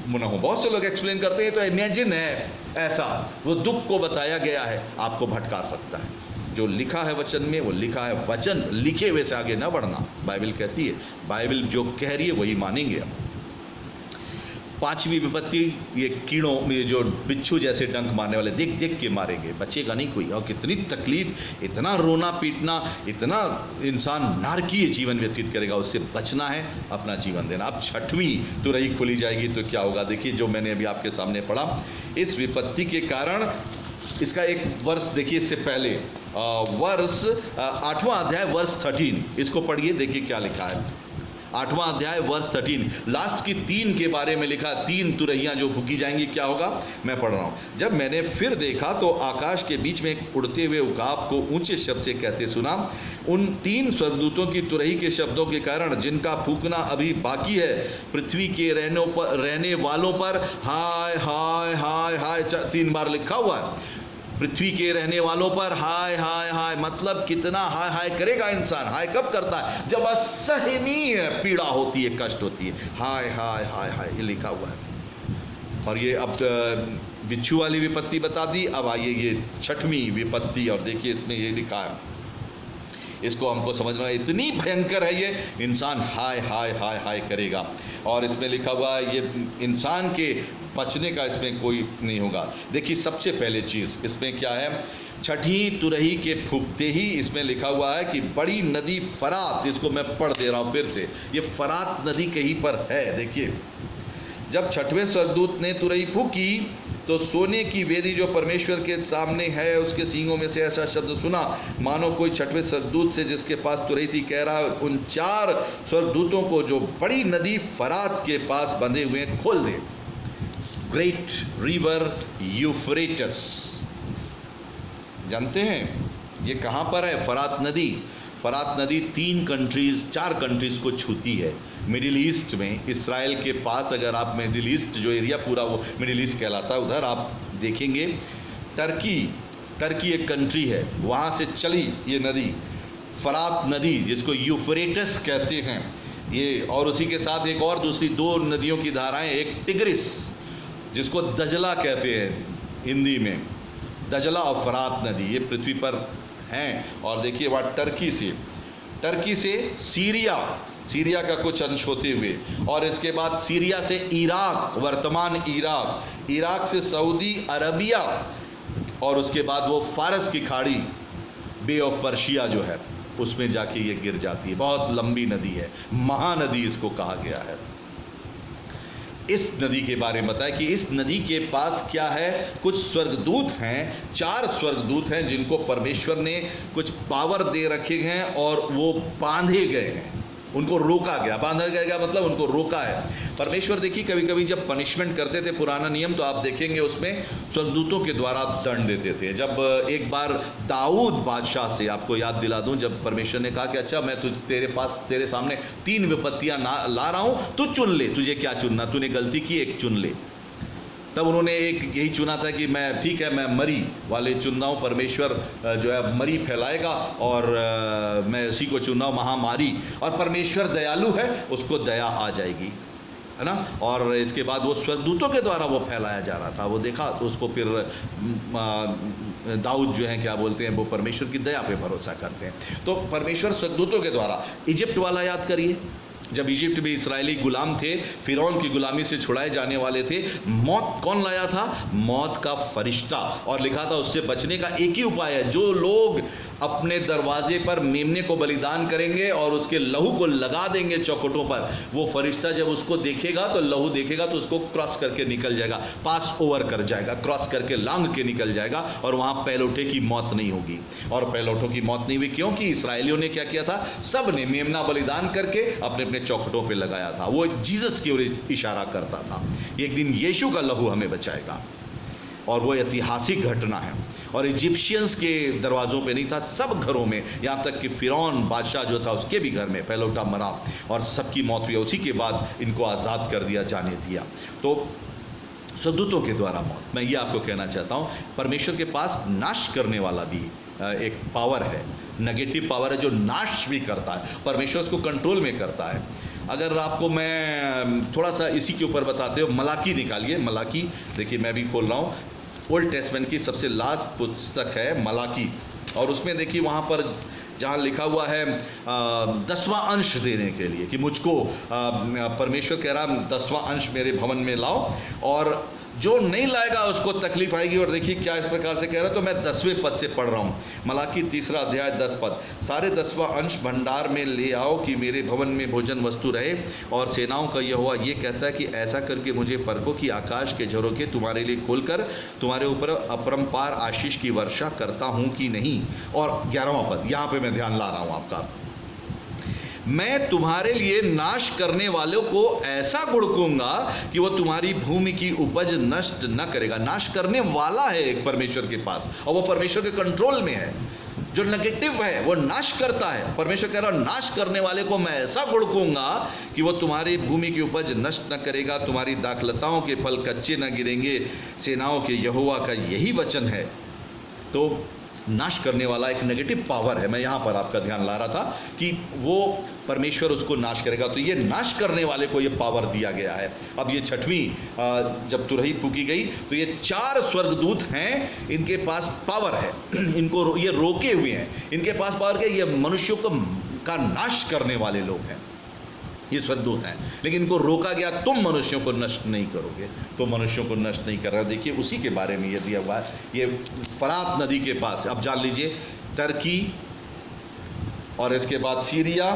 मुना हो। बहुत से लोग एक्सप्लेन करते हैं तो इमेजिन है ऐसा, वो दुख को बताया गया है, आपको भटका सकता है। जो लिखा है वचन में वो लिखा है, वचन लिखे हुए से आगे ना बढ़ना। बाइबल कहती है, बाइबल जो कह रही है वही मानेंगे हम। 5वीं विपत्ति, ये कीड़ों में जो बिच्छू जैसे डंक मारने वाले, देख देख के मारेंगे, बचेगा नहीं कोई। और कितनी तकलीफ, इतना रोना पीटना, इतना इंसान नारकीय जीवन व्यतीत करेगा, उससे बचना है, अपना जीवन देना। अब 6वीं तुरही खुली जाएगी तो क्या होगा, देखिए जो मैंने अभी आपके सामने पढ़ा, इस विपत्ति के कारण इसका एक वर्ष देखिए, इससे पहले वर्ष 8वां अध्याय वर्ष 13, इसको पढ़िए, देखिए क्या लिखा है। 8वां अध्याय वर्ष 13, लास्ट की 3 के बारे में लिखा, 3 तुरहियां जो फूकी जाएंगी, क्या होगा, मैं पढ़ रहा हूं। जब मैंने फिर देखा तो आकाश के बीच में एक उड़ते हुए उकाब को ऊंचे शब्द से कहते सुना, उन 3 स्वर्गदूतों की तुरही के शब्दों के कारण जिनका फूकना अभी बाकी है, पृथ्वी के रहने वालों पर हाय हाय हाय हाय, 3 बार लिखा हुआ है। पृथ्वी के रहने वालों पर हाय हाय हाय, मतलब कितना हाय हाय करेगा इंसान। हाय कब करता है, जब असहनीय पीड़ा होती है, कष्ट होती है, हाय हाय हाय हाय, ये लिखा हुआ है। और ये अब बिच्छू वाली विपत्ति बता दी, अब आइए ये 6वीं विपत्ति, और देखिए इसमें ये लिखा है, इसको हमको समझना है, इतनी भयंकर है ये, इंसान हाय हाय हाय हाय करेगा। और इसमें लिखा हुआ है ये इंसान के बचने का इसमें कोई नहीं होगा। देखिए सबसे पहले चीज़ इसमें क्या है, 6वीं तुरही के फूकते ही इसमें लिखा हुआ है कि बड़ी नदी फरात, जिसको मैं पढ़ दे रहा हूँ फिर से, ये फरात नदी कहीं पर है। देखिए जब 6वें स्वर्गदूत ने तुरही फूकी तो सोने की वेदी जो परमेश्वर के सामने है उसके सींगों में से ऐसा शब्द सुना, मानो कोई 6वें स्वर्गदूत से जिसके पास तुरही थी कह रहा है, उन 4 स्वर्गदूतों को जो बड़ी नदी फरात के पास बंधे हुए खोल दे। ग्रेट रिवर यूफ्रेटस, जानते हैं ये कहाँ पर है, फरात नदी। फरात नदी 4 कंट्रीज़ को छूती है। मिडिल ईस्ट में, इसराइल के पास, अगर आप मिडिल ईस्ट जो एरिया पूरा वो मिडिल ईस्ट कहलाता है, उधर आप देखेंगे टर्की एक कंट्री है, वहाँ से चली ये नदी फरात नदी, जिसको यूफ्रेटस कहते हैं ये। और उसी के साथ एक और दूसरी 2 नदियों की धाराएं, एक टिग्रिस जिसको दजला कहते हैं हिंदी में, दजला और फरात नदी, ये पृथ्वी पर हैं। और देखिए वहाँ टर्की से सीरिया का कुछ अंश होते हुए, और इसके बाद सीरिया से इराक, वर्तमान इराक से सऊदी अरबिया, और उसके बाद वो फारस की खाड़ी, बे ऑफ पर्शिया जो है, उसमें जाके ये गिर जाती है। बहुत लंबी नदी है, महानदी इसको कहा गया है। इस नदी के बारे में बताया कि इस नदी के पास क्या है, कुछ स्वर्गदूत हैं, 4 स्वर्गदूत हैं जिनको परमेश्वर ने कुछ पावर दे रखे हैं और वो बांधे गए हैं। उनको रोका गया, बांधा गया मतलब उनको रोका है। परमेश्वर देखिए कभी कभी जब पनिशमेंट करते थे, पुराना नियम तो आप देखेंगे उसमें स्वर्गदूतों के द्वारा दंड देते थे। जब एक बार दाऊद बादशाह से, आपको याद दिला दूं, जब परमेश्वर ने कहा कि अच्छा मैं तेरे सामने 3 विपत्तियां ला रहा हूं, तू चुन ले, तुझे क्या चुनना, तूने गलती की, एक चुन ले। तब उन्होंने एक यही चुना था कि मैं ठीक है, मैं मरी वाले चुन रहा हूँ, परमेश्वर जो है मरी फैलाएगा और मैं उसी को चुन रहा हूँ, महामारी। और परमेश्वर दयालु है, उसको दया आ जाएगी, है ना। और इसके बाद वो स्वर्गदूतों के द्वारा वो फैलाया जा रहा था, वो देखा तो उसको फिर दाऊद जो है क्या बोलते हैं, वो परमेश्वर की दया पे भरोसा करते हैं। तो परमेश्वर स्वर्गदूतों के द्वारा, इजिप्ट वाला याद करिए, जब इजिप्ट में इसराइली गुलाम थे, फिरौन की गुलामी से छुड़ाए जाने वाले थे, मौत कौन लाया था? मौत का फरिश्ता। और लिखा था उससे बचने का एक ही उपाय है, जो लोग अपने दरवाजे पर मेमने को बलिदान करेंगे और उसके लहू को लगा देंगे चौखटों पर, वो फरिश्ता जब उसको देखेगा तो लहू देखेगा तो उसको क्रॉस करके निकल जाएगा, पास ओवर कर जाएगा, क्रॉस करके लांग के निकल जाएगा और वहां पैलोठे की मौत नहीं होगी। और पैलोठों की मौत नहीं हुई क्योंकि इसराइलियों ने क्या किया था? सब ने मेमना बलिदान करके अपने अपने चौखटों पे लगाया था। वो जीसस की ओर इशारा करता था, एक दिन यीशु का लहू हमें बचाएगा। और वो ऐतिहासिक घटना है। और इजिप्शियंस के दरवाज़ों पे नहीं था, सब घरों में, यहाँ तक कि फिरौन बादशाह जो था उसके भी घर में पैलोटा मरा और सबकी मौत हुई। उसी के बाद इनको आज़ाद कर दिया, जाने दिया। तो स्वर्गदूतों के द्वारा मौत, मैं ये आपको कहना चाहता हूँ, परमेश्वर के पास नाश करने वाला भी एक पावर है, नेगेटिव पावर है जो नाश भी करता है। परमेश्वर उसको कंट्रोल में करता है। अगर आपको मैं थोड़ा सा इसी के ऊपर बताते हो, मलाकी निकालिए, मलाकी देखिए, मैं भी खोल रहा हूँ, ओल्ड टेस्टमेंट की सबसे लास्ट पुस्तक है मलाकी। और उसमें देखिए वहाँ पर जहाँ लिखा हुआ है 10वां अंश देने के लिए, कि मुझको परमेश्वर कह रहा 10वां अंश मेरे भवन में लाओ, और जो नहीं लाएगा उसको तकलीफ आएगी। और देखिए क्या इस प्रकार से कह रहा है, तो मैं 10वें पद से पढ़ रहा हूँ, मलाकी 3 अध्याय 10 पद। सारे 10वां अंश भंडार में ले आओ कि मेरे भवन में भोजन वस्तु रहे। और सेनाओं का यहोवा ये कहता है कि ऐसा करके मुझे परखो कि आकाश के झरोखे तुम्हारे लिए खोलकर तुम्हारे ऊपर अपरंपार आशीष की वर्षा करता हूँ कि नहीं। और 11वां पद, यहाँ पे मैं ध्यान ला रहा हूँ आपका, मैं तुम्हारे लिए नाश करने वालों को ऐसा गुड़कूंगा कि वो तुम्हारी भूमि की उपज नष्ट न करेगा। नाश करने वाला है एक परमेश्वर के पास, और वो परमेश्वर के कंट्रोल में है। जो नेगेटिव है वो नाश करता है। परमेश्वर कह रहा है नाश करने वाले को मैं ऐसा गुड़कूंगा कि वो तुम्हारी भूमि की उपज नष्ट न करेगा, तुम्हारी दाखलताओं के फल कच्चे न गिरेंगे। सेनाओं के यहोवा का यही वचन है। तो नाश करने वाला एक नेगेटिव पावर है, मैं यहाँ पर आपका ध्यान ला रहा था कि वो परमेश्वर उसको नाश करेगा। तो ये नाश करने वाले को ये पावर दिया गया है। अब ये 6वीं जब तुरही फूकी गई तो ये 4 स्वर्गदूत हैं, इनके पास पावर है, इनको ये रोके हुए हैं, इनके पास पावर के, ये मनुष्यों का नाश करने वाले लोग हैं, ये स्वर्गदूत हैं। लेकिन इनको रोका गया, तुम मनुष्यों को नष्ट नहीं करोगे, तो मनुष्यों को नष्ट नहीं कर रहा। देखिए उसी के बारे में ये दिया हुआ है, ये फरात नदी के पास। अब जान लीजिए, टर्की और इसके बाद सीरिया,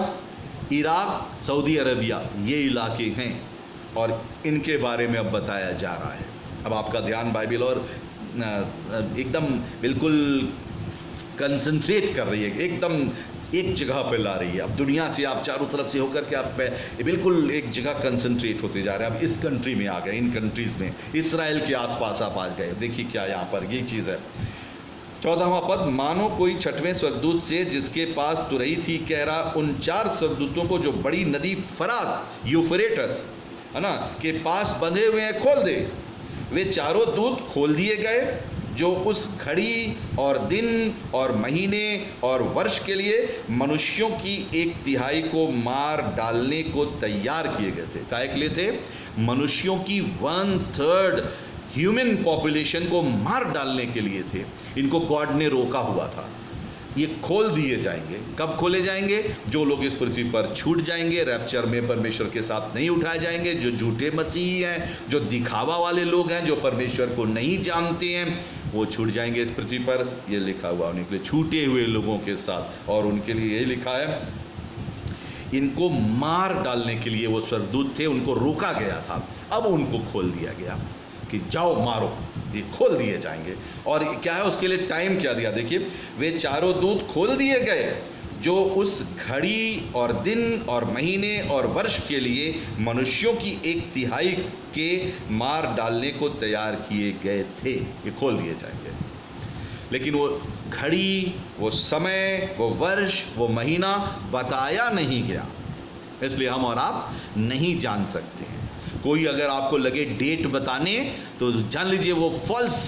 इराक, सऊदी अरबिया, ये इलाके हैं और इनके बारे में अब बताया जा रहा है। अब आपका ध्यान बाइबल और एकदम बिल्कुल कंसंट्रेट कर रही है, एकदम एक जगह पे ला रही है। अब दुनिया से आप चारों तरफ से होकर के आप बिल्कुल एक जगह कंसंट्रेट होते जा रहे हैं। अब इस कंट्री में आ गए, इन कंट्रीज़ में, इसराइल के आसपास आप आ गए। देखिए क्या यहाँ पर ये चीज़ है। 14वां पद, मानो कोई 6वें स्वर्गदूत से जिसके पास तुरही थी कह रहा, उन 4 स्वर्गदूतों को जो बड़ी नदी फरात, यूफ्रेटस है ना, के पास बंधे हुए हैं, खोल दे। वे चारों दूत खोल दिए गए जो उस घड़ी और दिन और महीने और वर्ष के लिए मनुष्यों की 1/3 को मार डालने को तैयार किए गए थे। काहे के लिए थे? मनुष्यों की 1/3 ह्यूमन पॉपुलेशन को मार डालने के लिए थे। इनको गॉड ने रोका हुआ था। ये खोल दिए जाएंगे। कब खोले जाएंगे? जो लोग इस पृथ्वी पर छूट जाएंगे, रैप्चर में परमेश्वर के साथ नहीं उठाए जाएंगे, जो झूठे मसीही हैं, जो दिखावा वाले लोग हैं, जो परमेश्वर को नहीं जानते हैं, वो छूट जाएंगे इस पृथ्वी पर। ये लिखा हुआ उन्हीं के लिए, छूटे हुए लोगों के साथ। और उनके लिए ये लिखा है, इनको मार डालने के लिए वो स्वर्गदूत थे, उनको रोका गया था, अब उनको खोल दिया गया कि जाओ मारो, ये खोल दिए जाएंगे। और क्या है उसके लिए टाइम क्या दिया? देखिए, वे चारों दूत खोल दिए गए जो उस घड़ी और दिन और महीने और वर्ष के लिए मनुष्यों की 1/3 के मार डालने को तैयार किए गए थे, ये खोल दिए जाएंगे। लेकिन वो घड़ी, वो समय, वो वर्ष, वो महीना बताया नहीं गया, इसलिए हम और आप नहीं जान सकते हैं। कोई अगर आपको लगे डेट बताने, तो जान लीजिए वो फॉल्स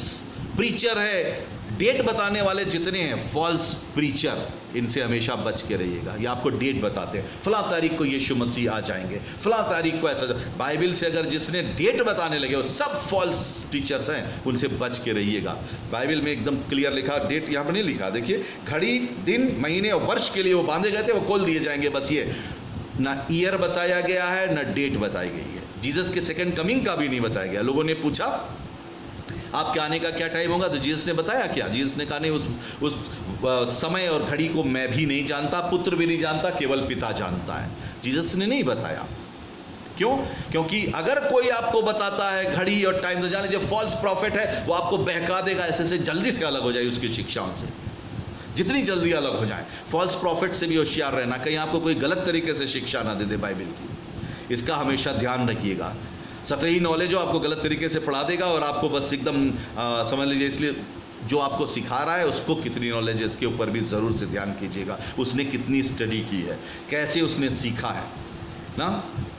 प्रीचर है। डेट बताने वाले जितने हैं फॉल्स प्रीचर, इनसे हमेशा बच के रहिएगा। ये आपको डेट बताते हैं, फला तारीख को यीशु मसीह आ जाएंगे, फला तारीख को ऐसा। बाइबल से अगर जिसने डेट बताने लगे वो सब फॉल्स टीचर्स हैं, उनसे बच के रहिएगा। बाइबल में एकदम क्लियर लिखा, डेट यहाँ पर नहीं लिखा, देखिए घड़ी, दिन, महीने और वर्ष के लिए वो बांधे गए थे, वो खोल दिए जाएंगे। बस ये ना ईयर बताया गया है, ना डेट बताई गई है। जीसस के सेकंड कमिंग का भी नहीं बताया गया। लोगों ने पूछा आपके आने का क्या टाइम होगा, तो जीसस ने बताया क्या? जीसस ने कहा नहीं, उस समय और घड़ी को मैं भी नहीं जानता, पुत्र भी नहीं जानता, केवल पिता जानता है। जीसस ने नहीं बताया। क्यों? क्योंकि अगर कोई आपको बताता है घड़ी और टाइम, तो जान लीजिए फॉल्स प्रॉफिट है, वो आपको बहका देगा, ऐसे से जल्दी से अलग हो जाए उसकी शिक्षाओं से, जितनी जल्दी अलग हो जाए। फॉल्स प्रॉफिट से भी होशियार रहना, कहीं आपको कोई गलत तरीके से शिक्षा ना दे दे बाइबल की, इसका हमेशा ध्यान रखिएगा। सतही नॉलेज हो, आपको गलत तरीके से पढ़ा देगा और आपको बस एकदम समझ लीजिए। इसलिए जो आपको सिखा रहा है उसको कितनी नॉलेज है, इसके ऊपर भी ज़रूर से ध्यान कीजिएगा। उसने कितनी स्टडी की है, कैसे उसने सीखा है ना।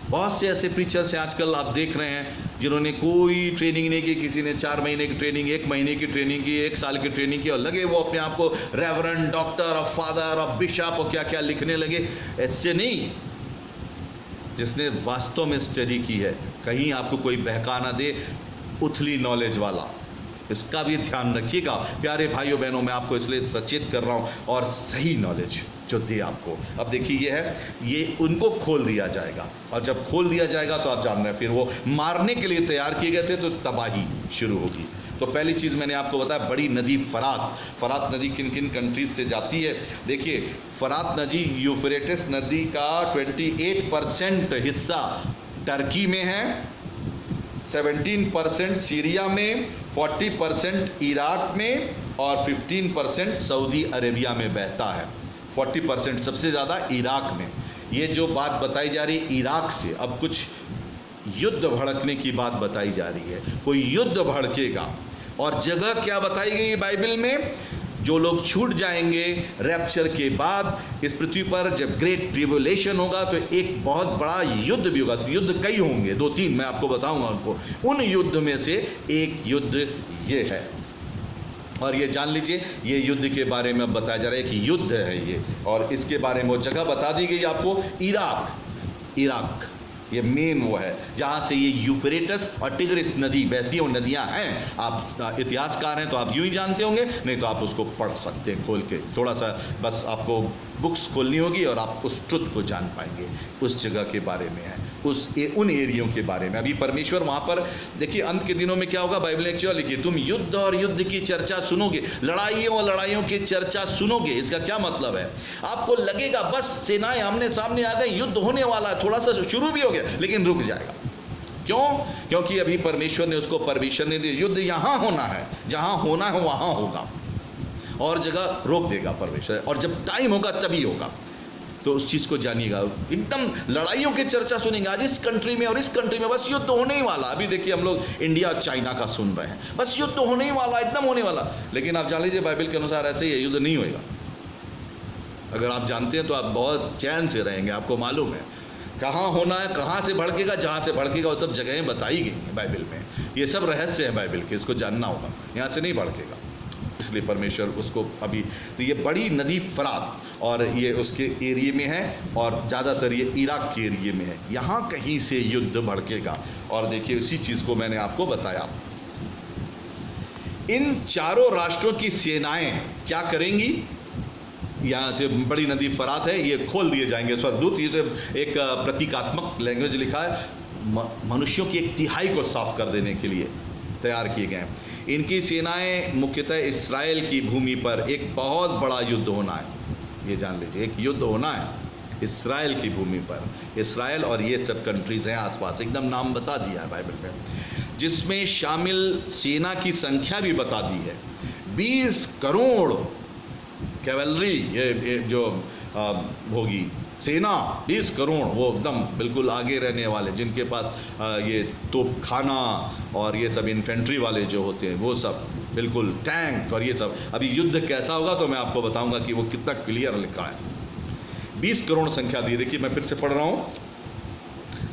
बहुत से ऐसे प्रीचर्स हैं आजकल आप देख रहे हैं जिन्होंने कोई ट्रेनिंग नहीं की। किसी ने 4 महीने की ट्रेनिंग, 1 महीने की ट्रेनिंग की, 1 साल की ट्रेनिंग की, और लगे वो अपने आप को रेवरेंड, डॉक्टर और फादर और बिशप और क्या क्या लिखने लगे। ऐसे नहीं, जिसने वास्तव में स्टडी की है, कहीं आपको कोई बहका ना दे उथली नॉलेज वाला, इसका भी ध्यान रखिएगा। प्यारे भाइयों बहनों, मैं आपको इसलिए सचेत कर रहा हूँ, और सही नॉलेज जो दे आपको। अब देखिए ये है, ये उनको खोल दिया जाएगा, और जब खोल दिया जाएगा तो आप जान रहे हैं फिर वो मारने के लिए तैयार किए गए थे, तो तबाही शुरू होगी। तो पहली चीज़ मैंने आपको बताया, बड़ी नदी फरात। फरात नदी किन किन कंट्रीज से जाती है? देखिए फरात नदी, यूफ्रेटिस नदी का 28% हिस्सा टर्की में है, 17% सीरिया में, 40% इराक में, और 15% सऊदी अरेबिया में बहता है। 40% सबसे ज़्यादा इराक में। ये जो बात बताई जा रही है इराक से, अब कुछ युद्ध भड़कने की बात बताई जा रही है, कोई युद्ध भड़केगा। और जगह क्या बताई गई है बाइबल में? जो लोग छूट जाएंगे रैप्चर के बाद इस पृथ्वी पर, जब ग्रेट ट्रिब्यूलेशन होगा, तो एक बहुत बड़ा युद्ध भी होगा। युद्ध कई होंगे, 2-3 मैं आपको बताऊंगा उनको। उन युद्ध में से एक युद्ध ये है, और ये जान लीजिए, ये युद्ध के बारे में बताया जा रहा है कि युद्ध है ये, और इसके बारे में वो जगह बता दी गई आपको, इराक ये मेन वो है जहाँ से ये यूफ्रेटस और टिग्रिस नदी बहती है। वो नदियाँ हैं, आप इतिहासकार हैं तो आप यूँ ही जानते होंगे, नहीं तो आप उसको पढ़ सकते हैं खोल के। थोड़ा सा बस आपको बुक्स खोलनी होगी और आप उस ट्रुथ को जान पाएंगे। उस जगह के बारे में है, उन एरियो के बारे में। अभी परमेश्वर वहाँ पर, देखिए अंत के दिनों में क्या होगा, बाइबल ने क्यों लिखी, तुम युद्ध और युद्ध की चर्चा सुनोगे, लड़ाइयों और लड़ाइयों की चर्चा सुनोगे। इसका क्या मतलब है? आपको लगेगा बस सेनाएं आमने सामने आ गई, युद्ध होने वाला है, थोड़ा सा शुरू भी हो गया, लेकिन रुक जाएगा। क्यों? क्योंकि अभी परमेश्वर ने उसको परमिशन नहीं दी। युद्ध यहाँ होना है, जहाँ होना है वहाँ होगा, और जगह रोक देगा परमेश्वर, और जब टाइम होगा तभी होगा। तो उस चीज़ को जानिएगा। एकदम लड़ाइयों की चर्चा सुनेंगे आज इस कंट्री में और इस कंट्री में, बस युद्ध होने ही वाला। अभी देखिए हम लोग इंडिया और चाइना का सुन रहे हैं, बस युद्ध होने ही वाला, एकदम होने वाला। लेकिन आप जान लीजिए बाइबल के अनुसार ऐसे ही युद्ध नहीं होएगा। अगर आप जानते हैं तो आप बहुत चैन से रहेंगे। आपको मालूम है कहाँ होना है, कहाँ से भड़केगा, जहाँ से भड़केगा, वो सब जगहें बताई गई हैं बाइबल में। ये सब रहस्य है बाइबल के, इसको जानना होगा। यहाँ से नहीं भड़केगा, इसलिए परमेश्वर उसको अभी, तो ये बड़ी नदी फरात, और ये उसके एरिए में है, और ज़्यादातर ये इराक के एरिए में है। यहाँ कहीं से युद्ध भड़केगा। और देखिए उसी चीज़ को मैंने आपको बताया। इन चारों राष्ट्रों की सेनाएं क्या करेंगी? यहाँ से बड़ी नदी फरात है, ये खोल दिए जाएंगे स्वर्गदूत। ये तो एक प्रतीकात्मक लैंग्वेज लिखा है, मनुष्यों की 1/3 को साफ कर देने के लिए तैयार किए गए हैं। इनकी सेनाएं मुख्यतः इस्राएल की भूमि पर, एक बहुत बड़ा युद्ध होना है, ये जान लीजिए, एक युद्ध होना है इस्राएल की भूमि पर। इस्राएल और ये सब कंट्रीज हैं आसपास, एकदम नाम बता दिया है बाइबल में, जिसमें शामिल सेना की संख्या भी बता दी है। 20 करोड़ कैवलरी, ये जो होगी सेना 20 करोड़, वो एकदम बिल्कुल आगे रहने वाले, जिनके पास ये तोपखाना और ये सब इन्फेंट्री वाले जो होते हैं वो सब बिल्कुल टैंक और ये सब। अभी युद्ध कैसा होगा तो मैं आपको बताऊंगा कि वो कितना क्लियर लिखा है। 20 करोड़ संख्या दी। देखिए मैं फिर से पढ़ रहा हूँ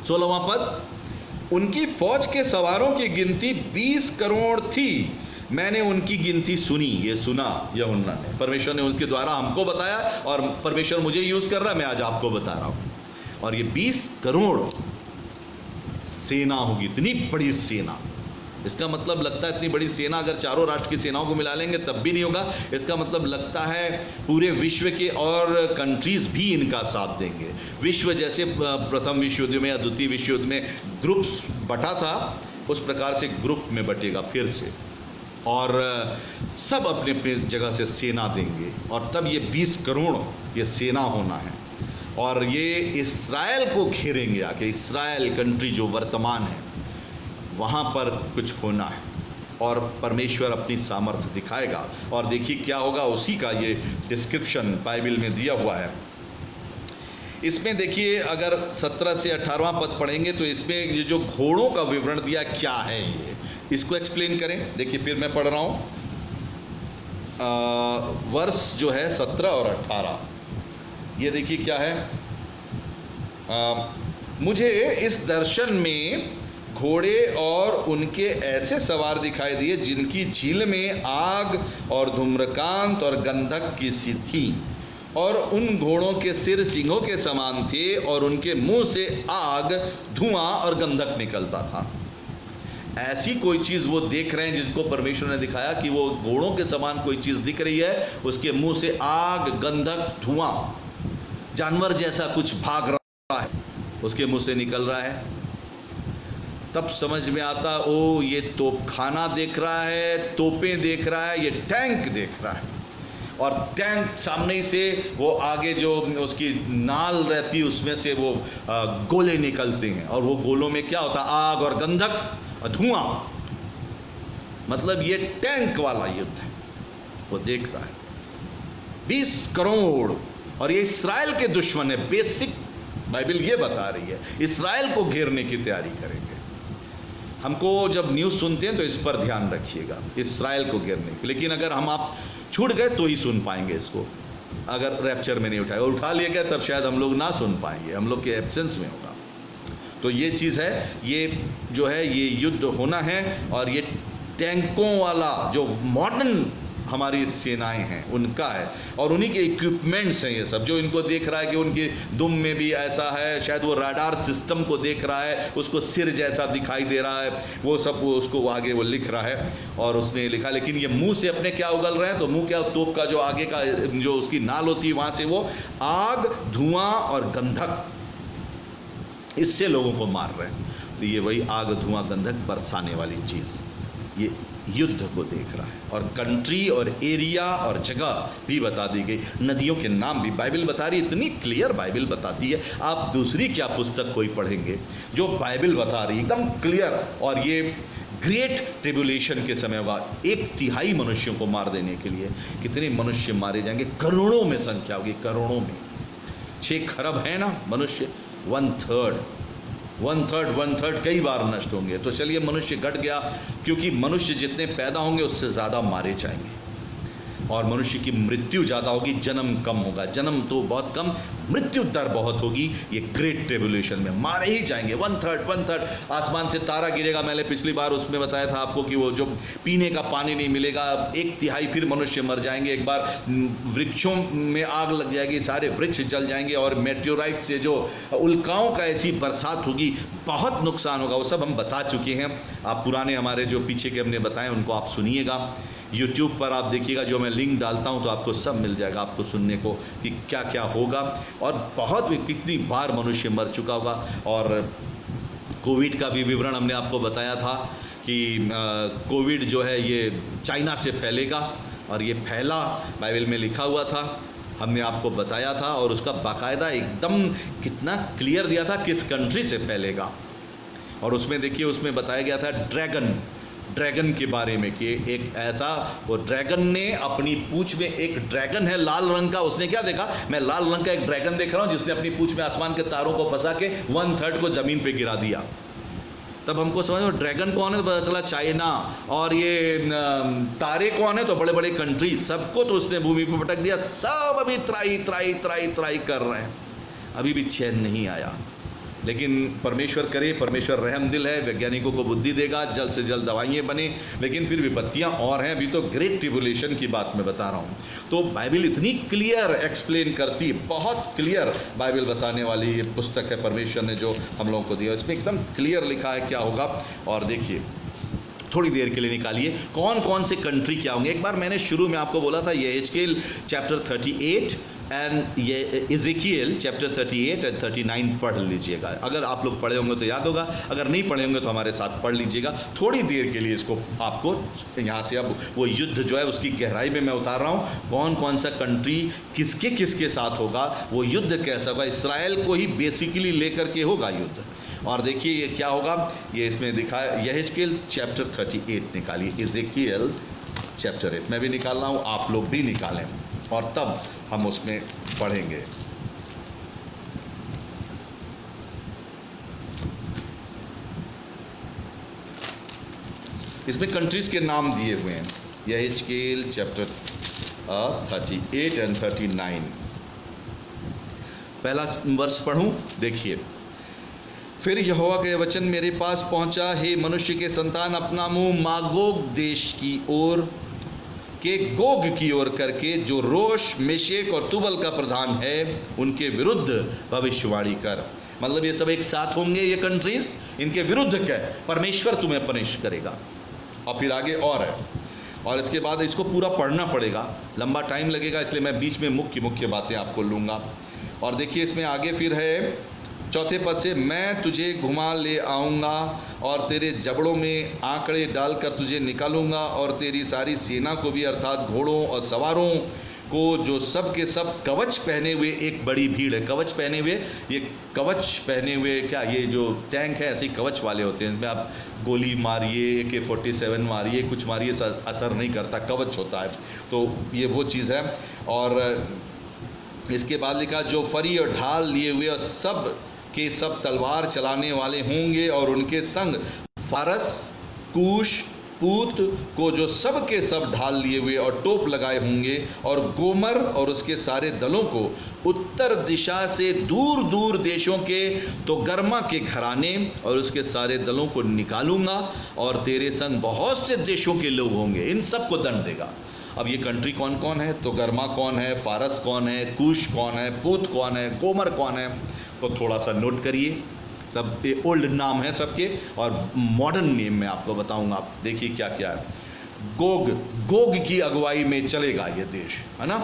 16वां पद, उनकी फौज के सवारों की गिनती 20 करोड़ थी, मैंने उनकी गिनती सुनी। ये सुना यूहन्ना ने, परमेश्वर ने उनके द्वारा हमको बताया और परमेश्वर मुझे यूज कर रहा है, मैं आज आपको बता रहा हूं। और ये 20 करोड़ सेना होगी, इतनी बड़ी सेना। इसका मतलब लगता है इतनी बड़ी सेना अगर चारों राष्ट्र की सेनाओं को मिला लेंगे तब भी नहीं होगा। इसका मतलब लगता है पूरे विश्व के और कंट्रीज भी इनका साथ देंगे। विश्व जैसे प्रथम विश्व युद्ध में या द्वितीय विश्व युद्ध में ग्रुप्स बटा था, उस प्रकार से ग्रुप में बटेगा फिर से, और सब अपने अपने जगह से सेना देंगे, और तब ये 20 करोड़ ये सेना होना है, और ये इस्राएल को घेरेंगे आके। इस्राएल कंट्री जो वर्तमान है वहाँ पर कुछ होना है, और परमेश्वर अपनी सामर्थ्य दिखाएगा। और देखिए क्या होगा, उसी का ये डिस्क्रिप्शन बाइबल में दिया हुआ है। इसमें देखिए अगर 17 से 18वां पद पढ़ेंगे तो इसमें ये जो घोड़ों का विवरण दिया क्या है, ये इसको एक्सप्लेन करें। देखिए फिर मैं पढ़ रहा हूँ वर्ष जो है 17 और 18। ये देखिए क्या है, मुझे इस दर्शन में घोड़े और उनके ऐसे सवार दिखाई दिए जिनकी झील में आग और धूम्रकांत और गंधक की सी थी, और उन घोड़ों के सिर सिंहों के समान थे, और उनके मुंह से आग, धुआं और गंधक निकलता था। ऐसी कोई चीज़ वो देख रहे हैं जिनको परमेश्वर ने दिखाया कि वो घोड़ों के समान कोई चीज़ दिख रही है, उसके मुंह से आग, गंधक, धुआं, जानवर जैसा कुछ भाग रहा है उसके मुंह से निकल रहा है। तब समझ में आता, ओ ये तोपखाना देख रहा है, तोपें देख रहा है, ये टैंक देख रहा है, और टैंक सामने से वो आगे जो उसकी नाल रहती है उसमें से वो गोले निकलते हैं, और वो गोलों में क्या होता है, आग और गंधक और धुआं। मतलब ये टैंक वाला युद्ध है, वो देख रहा है। 20 करोड़, और ये इस्राएल के दुश्मन है। बेसिक बाइबल ये बता रही है इस्राएल को घेरने की तैयारी करेंगे। हमको जब न्यूज़ सुनते हैं तो इस पर ध्यान रखिएगा, इस्राएल को घेरने की। लेकिन अगर हम आप छूट गए तो ही सुन पाएंगे इसको, अगर रैप्चर में नहीं उठाए, और उठा लिए गए तब शायद हम लोग ना सुन पाएंगे, हम लोग के एब्सेंस में होगा। तो ये चीज़ है, ये जो है ये युद्ध होना है, और ये टैंकों वाला जो मॉडर्न हमारी सेनाएं हैं उनका है, और उन्हीं के इक्विपमेंट्स हैं ये सब। जो इनको देख रहा है कि उनकी दुम में भी ऐसा है, शायद वो राडार सिस्टम को देख रहा है, उसको सिर जैसा दिखाई दे रहा है, वो सब वो उसको आगे वो लिख रहा है, और उसने लिखा। लेकिन ये मुंह से अपने क्या उगल रहे हैं, तो मुंह क्या, तोप का जो आगे का जो उसकी नाल होती है वहाँ से वो आग, धुआं और गंधक, इससे लोगों को मार रहे हैं। तो ये वही आग, धुआं, गंधक बरसाने वाली चीज़ ये युद्ध को देख रहा है। और कंट्री और एरिया और जगह भी बता दी गई, नदियों के नाम भी बाइबल बता रही है। इतनी क्लियर बाइबल बताती है, आप दूसरी क्या पुस्तक कोई पढ़ेंगे जो बाइबल बता रही है एकदम क्लियर। और ये ग्रेट ट्रिब्यूलेशन के समय होगा, 1/3 मनुष्यों को मार देने के लिए। कितने मनुष्य मारे जाएंगे, करोड़ों में संख्या होगी, करोड़ों में। 6 खरब है ना मनुष्य, 1/3 कई बार नष्ट होंगे। तो चलिए मनुष्य घट गया, क्योंकि मनुष्य जितने पैदा होंगे उससे ज़्यादा मारे जाएंगे, और मनुष्य की मृत्यु ज़्यादा होगी, जन्म कम होगा। जन्म तो बहुत कम, मृत्यु दर बहुत होगी। ये ग्रेट ट्रिब्यूलेशन में मारे ही जाएंगे। 1/3 आसमान से तारा गिरेगा। मैंने पिछली बार उसमें बताया था आपको कि वो जो पीने का पानी नहीं मिलेगा, 1/3 फिर मनुष्य मर जाएंगे। एक बार वृक्षों में आग लग जाएगी, सारे वृक्ष जल जाएंगे, और मेटेओराइट से जो उल्काओं का ऐसी बरसात होगी, बहुत नुकसान होगा। वो सब हम बता चुके हैं, आप पुराने हमारे जो पीछे के हमने बताए उनको आप सुनिएगा। YouTube पर आप देखिएगा, जो मैं लिंक डालता हूं तो आपको सब मिल जाएगा आपको सुनने को कि क्या क्या होगा, और बहुत कितनी बार मनुष्य मर चुका होगा। और कोविड का भी विवरण हमने आपको बताया था कि कोविड जो है ये चाइना से फैलेगा, और ये फैला, बाइबल में लिखा हुआ था, हमने आपको बताया था, और उसका बाकायदा एकदम कितना क्लियर दिया था किस कंट्री से फैलेगा। और उसमें देखिए, उसमें बताया गया था ड्रैगन के बारे में कि एक ऐसा वो ड्रैगन ने अपनी पूंछ में, एक ड्रैगन है लाल रंग का, उसने क्या देखा, मैं लाल रंग का एक ड्रैगन देख रहा हूं जिसने अपनी पूंछ में आसमान के तारों को फंसा के 1/3 को जमीन पे गिरा दिया। तब हमको समझ में ड्रैगन कौन है तो पता चला चाइना, और ये तारे कौन है तो बड़े बड़े कंट्री, सबको तो उसने भूमि पर पटक दिया। सब अभी त्राई त्राई त्राई त्राई कर रहे हैं, अभी भी चैन नहीं आया। लेकिन परमेश्वर करे, परमेश्वर रहम दिल है, वैज्ञानिकों को बुद्धि देगा, जल्द से जल्द दवाइयाँ बने, लेकिन फिर विपत्तियाँ और हैं। अभी तो ग्रेट ट्रिब्युलेशन की बात मैं बता रहा हूँ। तो बाइबल इतनी क्लियर एक्सप्लेन करती है, बहुत क्लियर बाइबल बताने वाली ये पुस्तक है परमेश्वर ने जो हम लोगों को दिया, इसमें एकदम क्लियर लिखा है क्या होगा। और देखिए थोड़ी देर के लिए निकालिए कौन कौन से कंट्री क्या होंगे। एक बार मैंने शुरू में आपको बोला था यहेजकेल चैप्टर 38 एंड ये इज़ेकिएल चैप्टर 38 एंड 39 पढ़ लीजिएगा। अगर आप लोग पढ़े होंगे तो याद होगा, अगर नहीं पढ़े होंगे तो हमारे साथ पढ़ लीजिएगा। थोड़ी देर के लिए इसको आपको यहाँ से अब वो युद्ध जो है उसकी गहराई में मैं उतार रहा हूँ, कौन कौन सा कंट्री किसके किसके साथ होगा, वो युद्ध कैसा होगा। इसराइल को ही बेसिकली लेकर के होगा युद्ध। और देखिए ये क्या होगा, ये इसमें दिखा है। यहेजकेल चैप्टर 38 निकालिए, इज़ेकिएल चैप्टर 8 मैं भी निकाल रहा हूँ, आप लोग भी निकालें और तब हम उसमें पढ़ेंगे। इसमें कंट्रीज के नाम दिए हुए हैं, यहेजकेल चैप्टर 38 एंड 39। पहला वर्ष पढ़ूं, देखिए। फिर यहोवा का वचन मेरे पास पहुंचा, हे मनुष्य के संतान, अपना मुंह मागोग देश की ओर के गोग की ओर करके, जो रोश, मेशेक और तुबल का प्रधान है, उनके विरुद्ध भविष्यवाणी कर। मतलब ये सब एक साथ होंगे, ये कंट्रीज, इनके विरुद्ध कह, परमेश्वर तुम्हें पनिश करेगा। और फिर आगे और है, और इसके बाद इसको पूरा पढ़ना पड़ेगा, लंबा टाइम लगेगा, इसलिए मैं बीच में मुख्य मुख्य बातें आपको लूँगा। और देखिए इसमें आगे फिर है चौथे पद से, मैं तुझे घुमा ले आऊँगा और तेरे जबड़ों में आंकड़े डालकर तुझे निकालूंगा, और तेरी सारी सेना को भी, अर्थात घोड़ों और सवारों को, जो सब के सब कवच पहने हुए एक बड़ी भीड़ है। कवच पहने हुए, ये कवच पहने हुए क्या, ये जो टैंक है ऐसे ही कवच वाले होते हैं, इसमें आप गोली मारिए, AK-47 मारिए, कुछ मारिए, असर नहीं करता, कवच होता है। तो ये वो चीज़ है। और इसके बाद लिखा, जो फरी और ढाल लिए हुए और सब के सब तलवार चलाने वाले होंगे, और उनके संग फारस, कूश, पूत को, जो सब के सब ढाल लिए हुए और टोप लगाए होंगे, और गोमर और उसके सारे दलों को, उत्तर दिशा से दूर दूर देशों के तो गर्मा के घराने और उसके सारे दलों को निकालूंगा, और तेरे संग बहुत से देशों के लोग होंगे, इन सब को दंड देगा। अब ये कंट्री कौन कौन है, तो गर्मा कौन है, फारस कौन है, कूश कौन है, पूत कौन है, गोमर कौन है, तो थोड़ा सा नोट करिए। तब ये ओल्ड नाम है सबके, और मॉडर्न नेम मैं आपको बताऊंगा। आप देखिए क्या क्या है। गोग की अगुवाई में चलेगा ये देश, है ना।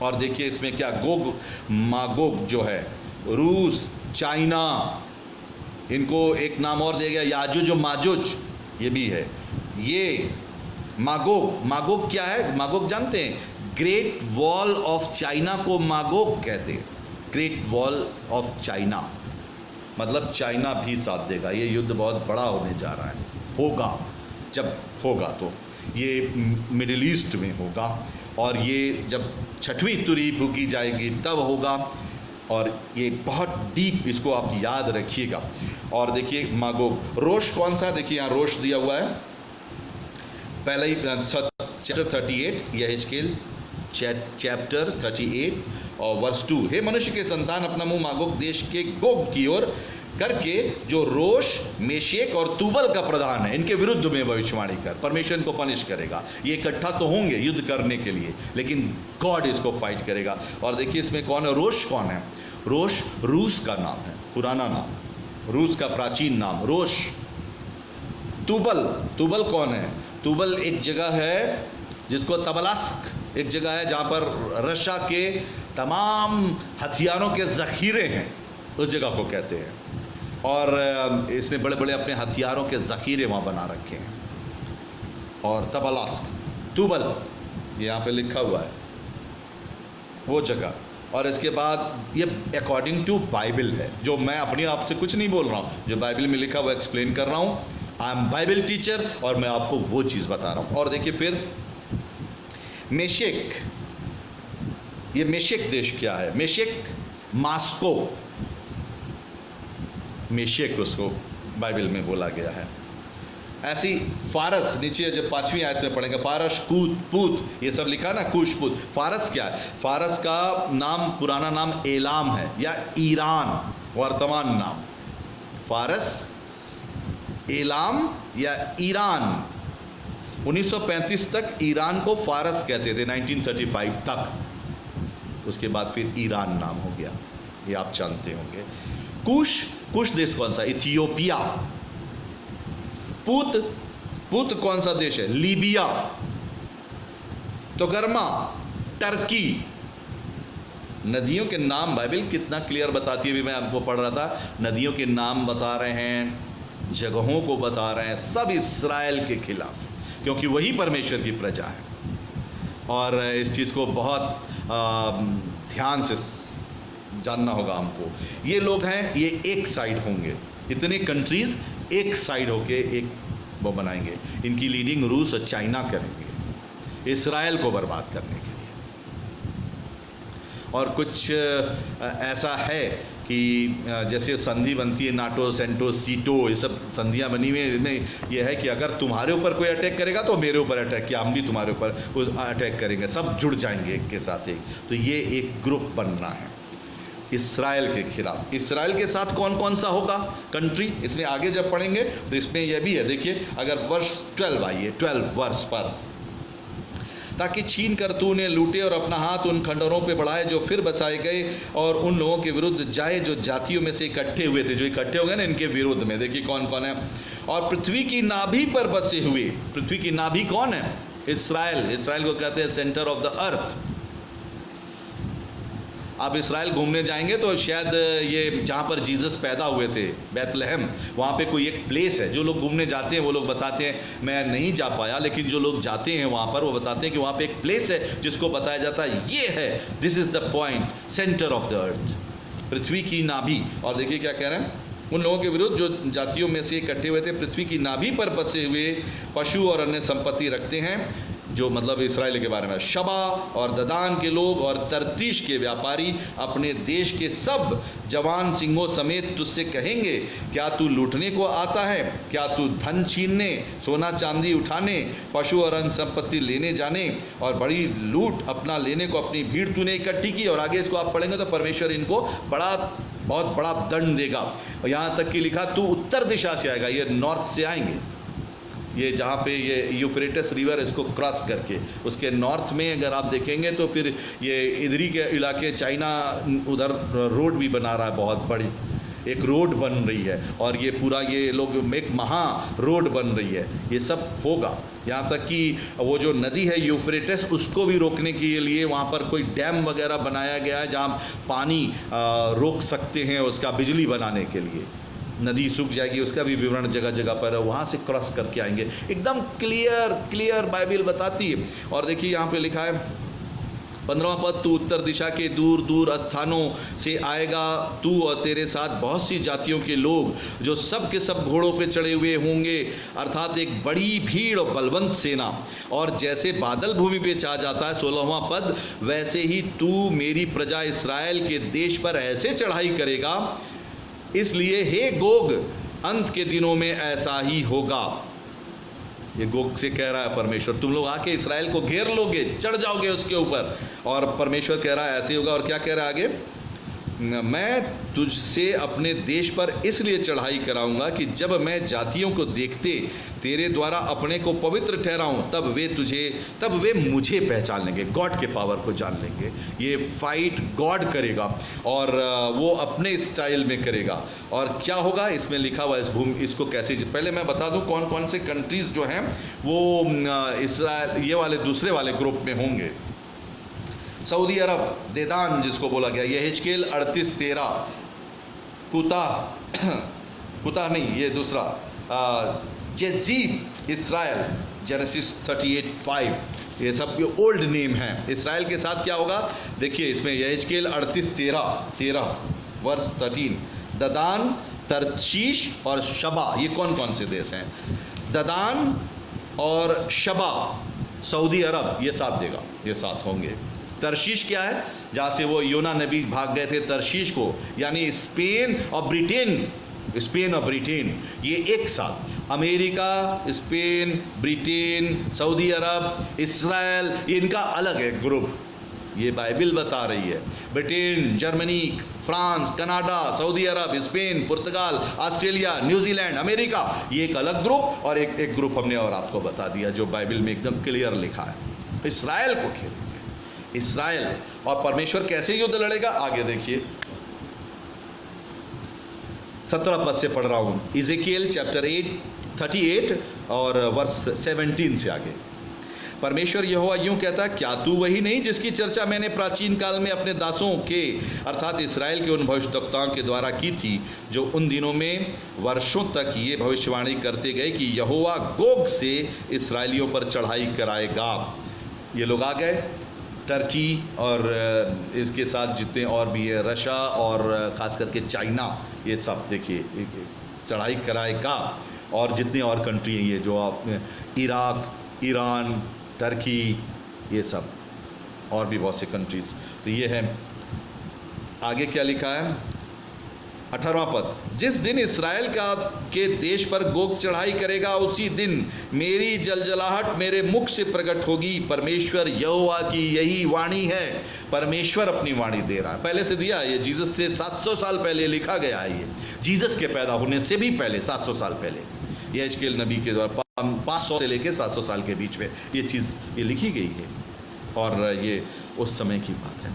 और देखिए इसमें क्या, गोग मागोग जो है, रूस, चाइना, इनको एक नाम और दिया गया याजुज और माजुज, ये भी है। ये मागोग क्या है, मागोग जानते हैं, ग्रेट वॉल ऑफ चाइना को मागोग कहते हैं। ग्रेट वॉल ऑफ चाइना मतलब चाइना भी साथ देगा। ये युद्ध बहुत बड़ा होने जा रहा है, होगा, जब होगा तो ये मिडिल ईस्ट में होगा, और ये जब छठवीं तुरी फूकी जाएगी तब होगा, और ये बहुत डीप, इसको आप याद रखिएगा। और देखिए मागोग, रोश कौन सा, देखिए यहाँ रोश दिया हुआ है, पहले ही चैप्टर 38, यहेजकेल चैप्टर 38 और वर्स 2, हे मनुष्य के संतान, अपना मुंह मागोग देश के गोग की ओर करके, जो रोश, मेशेक और तुबल का प्रधान है, इनके विरुद्ध में भविष्यवाणी कर। परमेश्वर इनको पनिश करेगा। ये इकट्ठा तो होंगे युद्ध करने के लिए, लेकिन गॉड इसको फाइट करेगा। और देखिए इसमें कौन है, रोश कौन है, रोश रूस का नाम है, पुराना नाम, रूस का प्राचीन नाम रोश। तुबल कौन है, तुबल एक जगह है जिसको तबलास्क एक जगह है जहाँ पर रशिया के तमाम हथियारों के ज़ख़ीरे हैं, उस जगह को कहते हैं। और इसने बड़े बड़े अपने हथियारों के ज़ख़ीरे वहाँ बना रखे हैं। और तबलास्क, तुबल, ये यहाँ पे लिखा हुआ है वो जगह। और इसके बाद ये अकॉर्डिंग टू बाइबल है, जो मैं अपनी आप से कुछ नहीं बोल रहा हूँ, जो बाइबल में लिखा हुआ एक्सप्लेन कर रहा हूँ। आई एम बाइबल टीचर और मैं आपको वो चीज़ बता रहा हूँ। और देखिए फिर मेशेक, ये मेशेक देश क्या है? मेशेक मास्को, मेशेक उसको बाइबल में बोला गया है। ऐसी फारस, नीचे जब 5वीं आयत में पढ़ेंगे, फारस, कूत, पूत, ये सब लिखा ना, कुश, पूत। फारस क्या है? फारस का नाम, पुराना नाम एलाम है या ईरान, वर्तमान नाम फारस, एलाम या ईरान। 1935 तक ईरान को फारस कहते थे, 1935 तक। उसके बाद फिर ईरान नाम हो गया, ये आप जानते होंगे। कुश, कुश देश कौन सा? इथियोपिया। पूत, पूत कौन सा देश है? लीबिया। तो गर्मा, टर्की। नदियों के नाम बाइबल कितना क्लियर बताती है, भी मैं आपको पढ़ रहा था। नदियों के नाम बता रहे हैं, जगहों को बता रहे हैं, सब इस्राएल के खिलाफ, क्योंकि वही परमेश्वर की प्रजा है। और इस चीज़ को बहुत ध्यान से जानना होगा हमको। ये लोग हैं, ये एक साइड होंगे, इतने कंट्रीज एक साइड होके एक वो बनाएंगे। इनकी लीडिंग रूस और चाइना करेंगे इस्राएल को बर्बाद करने के लिए। और कुछ ऐसा है कि जैसे संधि बनती है, नाटो, सेंटो, सीटो, ये सब संधियां बनी हुई है। इनमें यह है कि अगर तुम्हारे ऊपर कोई अटैक करेगा तो मेरे ऊपर अटैक किया, हम भी तुम्हारे ऊपर उस अटैक करेंगे, सब जुड़ जाएंगे एक के साथ एक। तो ये एक ग्रुप बनना है इस्राएल के खिलाफ। इस्राएल के साथ कौन कौन सा होगा कंट्री, इसमें आगे जब पढ़ेंगे तो इसमें यह भी है। देखिए अगर वर्ष 12 आइए, 12 वर्ष पर, ताकि छीन कर तू उन्हें लूटे और अपना हाथ उन खंडरों पे बढ़ाए जो फिर बसाए गए, और उन लोगों के विरुद्ध जाए जो जातियों में से इकट्ठे हुए थे, जो इकट्ठे हो गए ना इनके विरुद्ध में। देखिए कौन कौन है। और पृथ्वी की नाभि पर बसे हुए, पृथ्वी की नाभि कौन है? इस्राएल। इस्राएल को कहते हैं सेंटर ऑफ द अर्थ। आप इस्राएल घूमने जाएंगे तो शायद ये जहाँ पर जीसस पैदा हुए थे, बैतलहम, वहाँ पे कोई एक प्लेस है। जो लोग घूमने जाते हैं वो लोग बताते हैं, मैं नहीं जा पाया, लेकिन जो लोग जाते हैं वहाँ पर वो बताते हैं कि वहाँ पे एक प्लेस है जिसको बताया जाता है ये है, this is the point, centre of the earth, पृथ्वी की नाभि। और देखिए क्या कह रहे हैं, उन लोगों के विरुद्ध जो जातियों में से इकट्ठे हुए थे, पृथ्वी की नाभि पर बसे हुए पशु और अन्य संपत्ति रखते हैं, जो मतलब इसराइल के बारे में। शबा और ददान के लोग और तरतीश के व्यापारी अपने देश के सब जवान सिंहों समेत तुझसे कहेंगे, क्या तू लूटने को आता है? क्या तू धन छीनने, सोना चांदी उठाने, पशु और अन्य संपत्ति लेने जाने और बड़ी लूट अपना लेने को अपनी भीड़ तूने इकट्ठी की? और आगे इसको आप पढ़ेंगे तो परमेश्वर इनको बहुत बड़ा दंड देगा। और यहाँ तक कि लिखा, तू उत्तर दिशा से आएगा, ये नॉर्थ से आएंगे, ये जहाँ पे ये यूफ्रेटिस रिवर इसको क्रॉस करके, उसके नॉर्थ में अगर आप देखेंगे तो फिर ये इधरी के इलाके, चाइना उधर रोड भी बना रहा है, बहुत बड़ी एक रोड बन रही है, और ये पूरा ये लोग एक महा रोड बन रही है। ये सब होगा, यहाँ तक कि वो जो नदी है यूफ्रेटिस, उसको भी रोकने के लिए वहाँ पर कोई डैम वगैरह बनाया गया है जहाँ पानी रोक सकते हैं, उसका बिजली बनाने के लिए। नदी सूख जाएगी, उसका भी विवरण जगह जगह पर है, वहाँ से क्रॉस करके आएंगे। एकदम क्लियर बाइबल बताती है। और देखिए यहाँ पे लिखा है 15वां पद, तू उत्तर दिशा के दूर दूर स्थानों से आएगा, तू और तेरे साथ बहुत सी जातियों के लोग, जो सब के सब घोड़ों पे चढ़े हुए होंगे, अर्थात एक बड़ी भीड़ और बलवंत सेना। और जैसे बादल भूमि पे छा जाता है, 16वां पद, वैसे ही तू मेरी प्रजा इस्राएल के देश पर ऐसे चढ़ाई करेगा, इसलिए हे गोग, अंत के दिनों में ऐसा ही होगा। ये गोग से कह रहा है परमेश्वर, तुम लोग आके इस्राएल को घेर लोगे, चढ़ जाओगे उसके ऊपर। और परमेश्वर कह रहा है ऐसे होगा। और क्या कह रहा है आगे, मैं तुझसे अपने देश पर इसलिए चढ़ाई कराऊंगा कि जब मैं जातियों को देखते तेरे द्वारा अपने को पवित्र ठहराऊं, तब वे मुझे पहचान लेंगे, गॉड के पावर को जान लेंगे। ये फाइट गॉड करेगा और वो अपने स्टाइल में करेगा। और क्या होगा इसमें लिखा हुआ, इस भूमि इसको कैसे, पहले मैं बता दूं कौन कौन से कंट्रीज जो हैं वो इसराइल ये वाले दूसरे वाले ग्रुप में होंगे। सऊदी अरब, देदान जिसको बोला गया, ये हिजकेल 38:13, कुता नहीं, ये दूसरा जेजीब इसराइल, जेनेसिस 38:5, ये सब ये ओल्ड नेम है। इसराइल के साथ क्या होगा देखिए इसमें, यह हिजकेल 38:13 वर्स 13, ददान तरशीश और शबा, ये कौन कौन से देश हैं? ददान और शबा, सऊदी अरब, ये साथ देगा, ये साथ होंगे। तरशीश क्या है? जहाँ से वो योना नबी भाग गए थे तरशीश को, यानी स्पेन और ब्रिटेन, स्पेन और ब्रिटेन ये एक साथ, अमेरिका, स्पेन, ब्रिटेन, सऊदी अरब, इस्राएल, ये इनका अलग है ग्रुप, ये बाइबल बता रही है। Britain, Germany, France, Canada, Saudi अरब, स्पेन, पुर्तगाल, ऑस्ट्रेलिया, न्यूजीलैंड, अमेरिका, ये एक अलग ग्रुप, और एक ग्रुप हमने और आपको बता दिया जो बाइबल में एकदम क्लियर लिखा है, इस्राएल को खेलेंगे, इस्राएल। और परमेश्वर कैसे युद्ध लड़ेगा आगे देखिए, 17 पद से पढ़ रहा हूं, इज़ेकिएल चैप्टर 38 और वर्ष 17 से आगे। परमेश्वर यहोवा यूं कहता, क्या तू वही नहीं जिसकी चर्चा मैंने प्राचीन काल में अपने दासों के अर्थात इस्राएल के उन भविष्यद्वक्ताओं के द्वारा की थी, जो उन दिनों में वर्षों तक ये भविष्यवाणी करते गए कि यहोवा गोग से इसराइलियों पर चढ़ाई कराएगा। ये लोग आ गए, टर्की और इसके साथ जितने और भी है, रशिया और ख़ास करके चाइना, ये सब देखिए चढ़ाई कराएगा, और जितने और कंट्री हैं ये जो आप, इराक, ईरान, टर्की, ये सब और भी बहुत से कंट्रीज। तो ये है, आगे क्या लिखा है 18वां पद, जिस दिन इसराइल के देश पर गोग चढ़ाई करेगा उसी दिन मेरी जलजलाहट मेरे मुख से प्रकट होगी। परमेश्वर यहोवा की यही वाणी है। परमेश्वर अपनी वाणी दे रहा है, पहले से दिया है, ये जीसस से 700 साल पहले लिखा गया है, ये जीसस के पैदा होने से भी पहले 700 साल पहले, ये एजकेल नबी के द्वारा 500 से लेकर 700 साल के बीच में ये चीज़ ये लिखी गई है, और ये उस समय की बात है,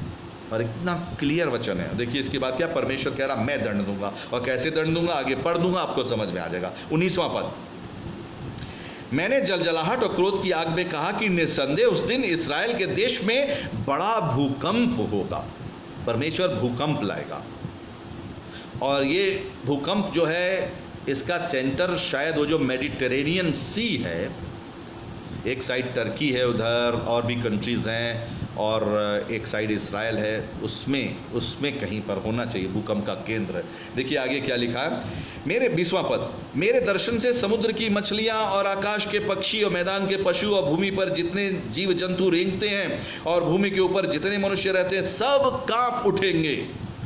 और इतना क्लियर वचन है। देखिए इसके बाद क्या परमेश्वर कह रहा, मैं दंड दूंगा, और कैसे दंड दूंगा आगे पढ़ दूंगा, आपको समझ में आ जाएगा। 19वां पद, मैंने जलजलाहट और क्रोध की आग में कहा कि निस्संदेह उस दिन इसराइल के देश में बड़ा भूकंप होगा। परमेश्वर भूकंप लाएगा, और ये भूकंप जो है इसका सेंटर शायद वो जो मेडिटेरेनियन सी है, एक साइड टर्की है उधर, और भी कंट्रीज हैं, और एक साइड इसराइल है, उसमें कहीं पर होना चाहिए भूकंप का केंद्र। देखिए आगे क्या लिखा है, मेरे 20वां पद, मेरे दर्शन से समुद्र की मछलियां और आकाश के पक्षी और मैदान के पशु और भूमि पर जितने जीव जंतु रेंगते हैं और भूमि के ऊपर जितने मनुष्य रहते हैं सब कांप उठेंगे,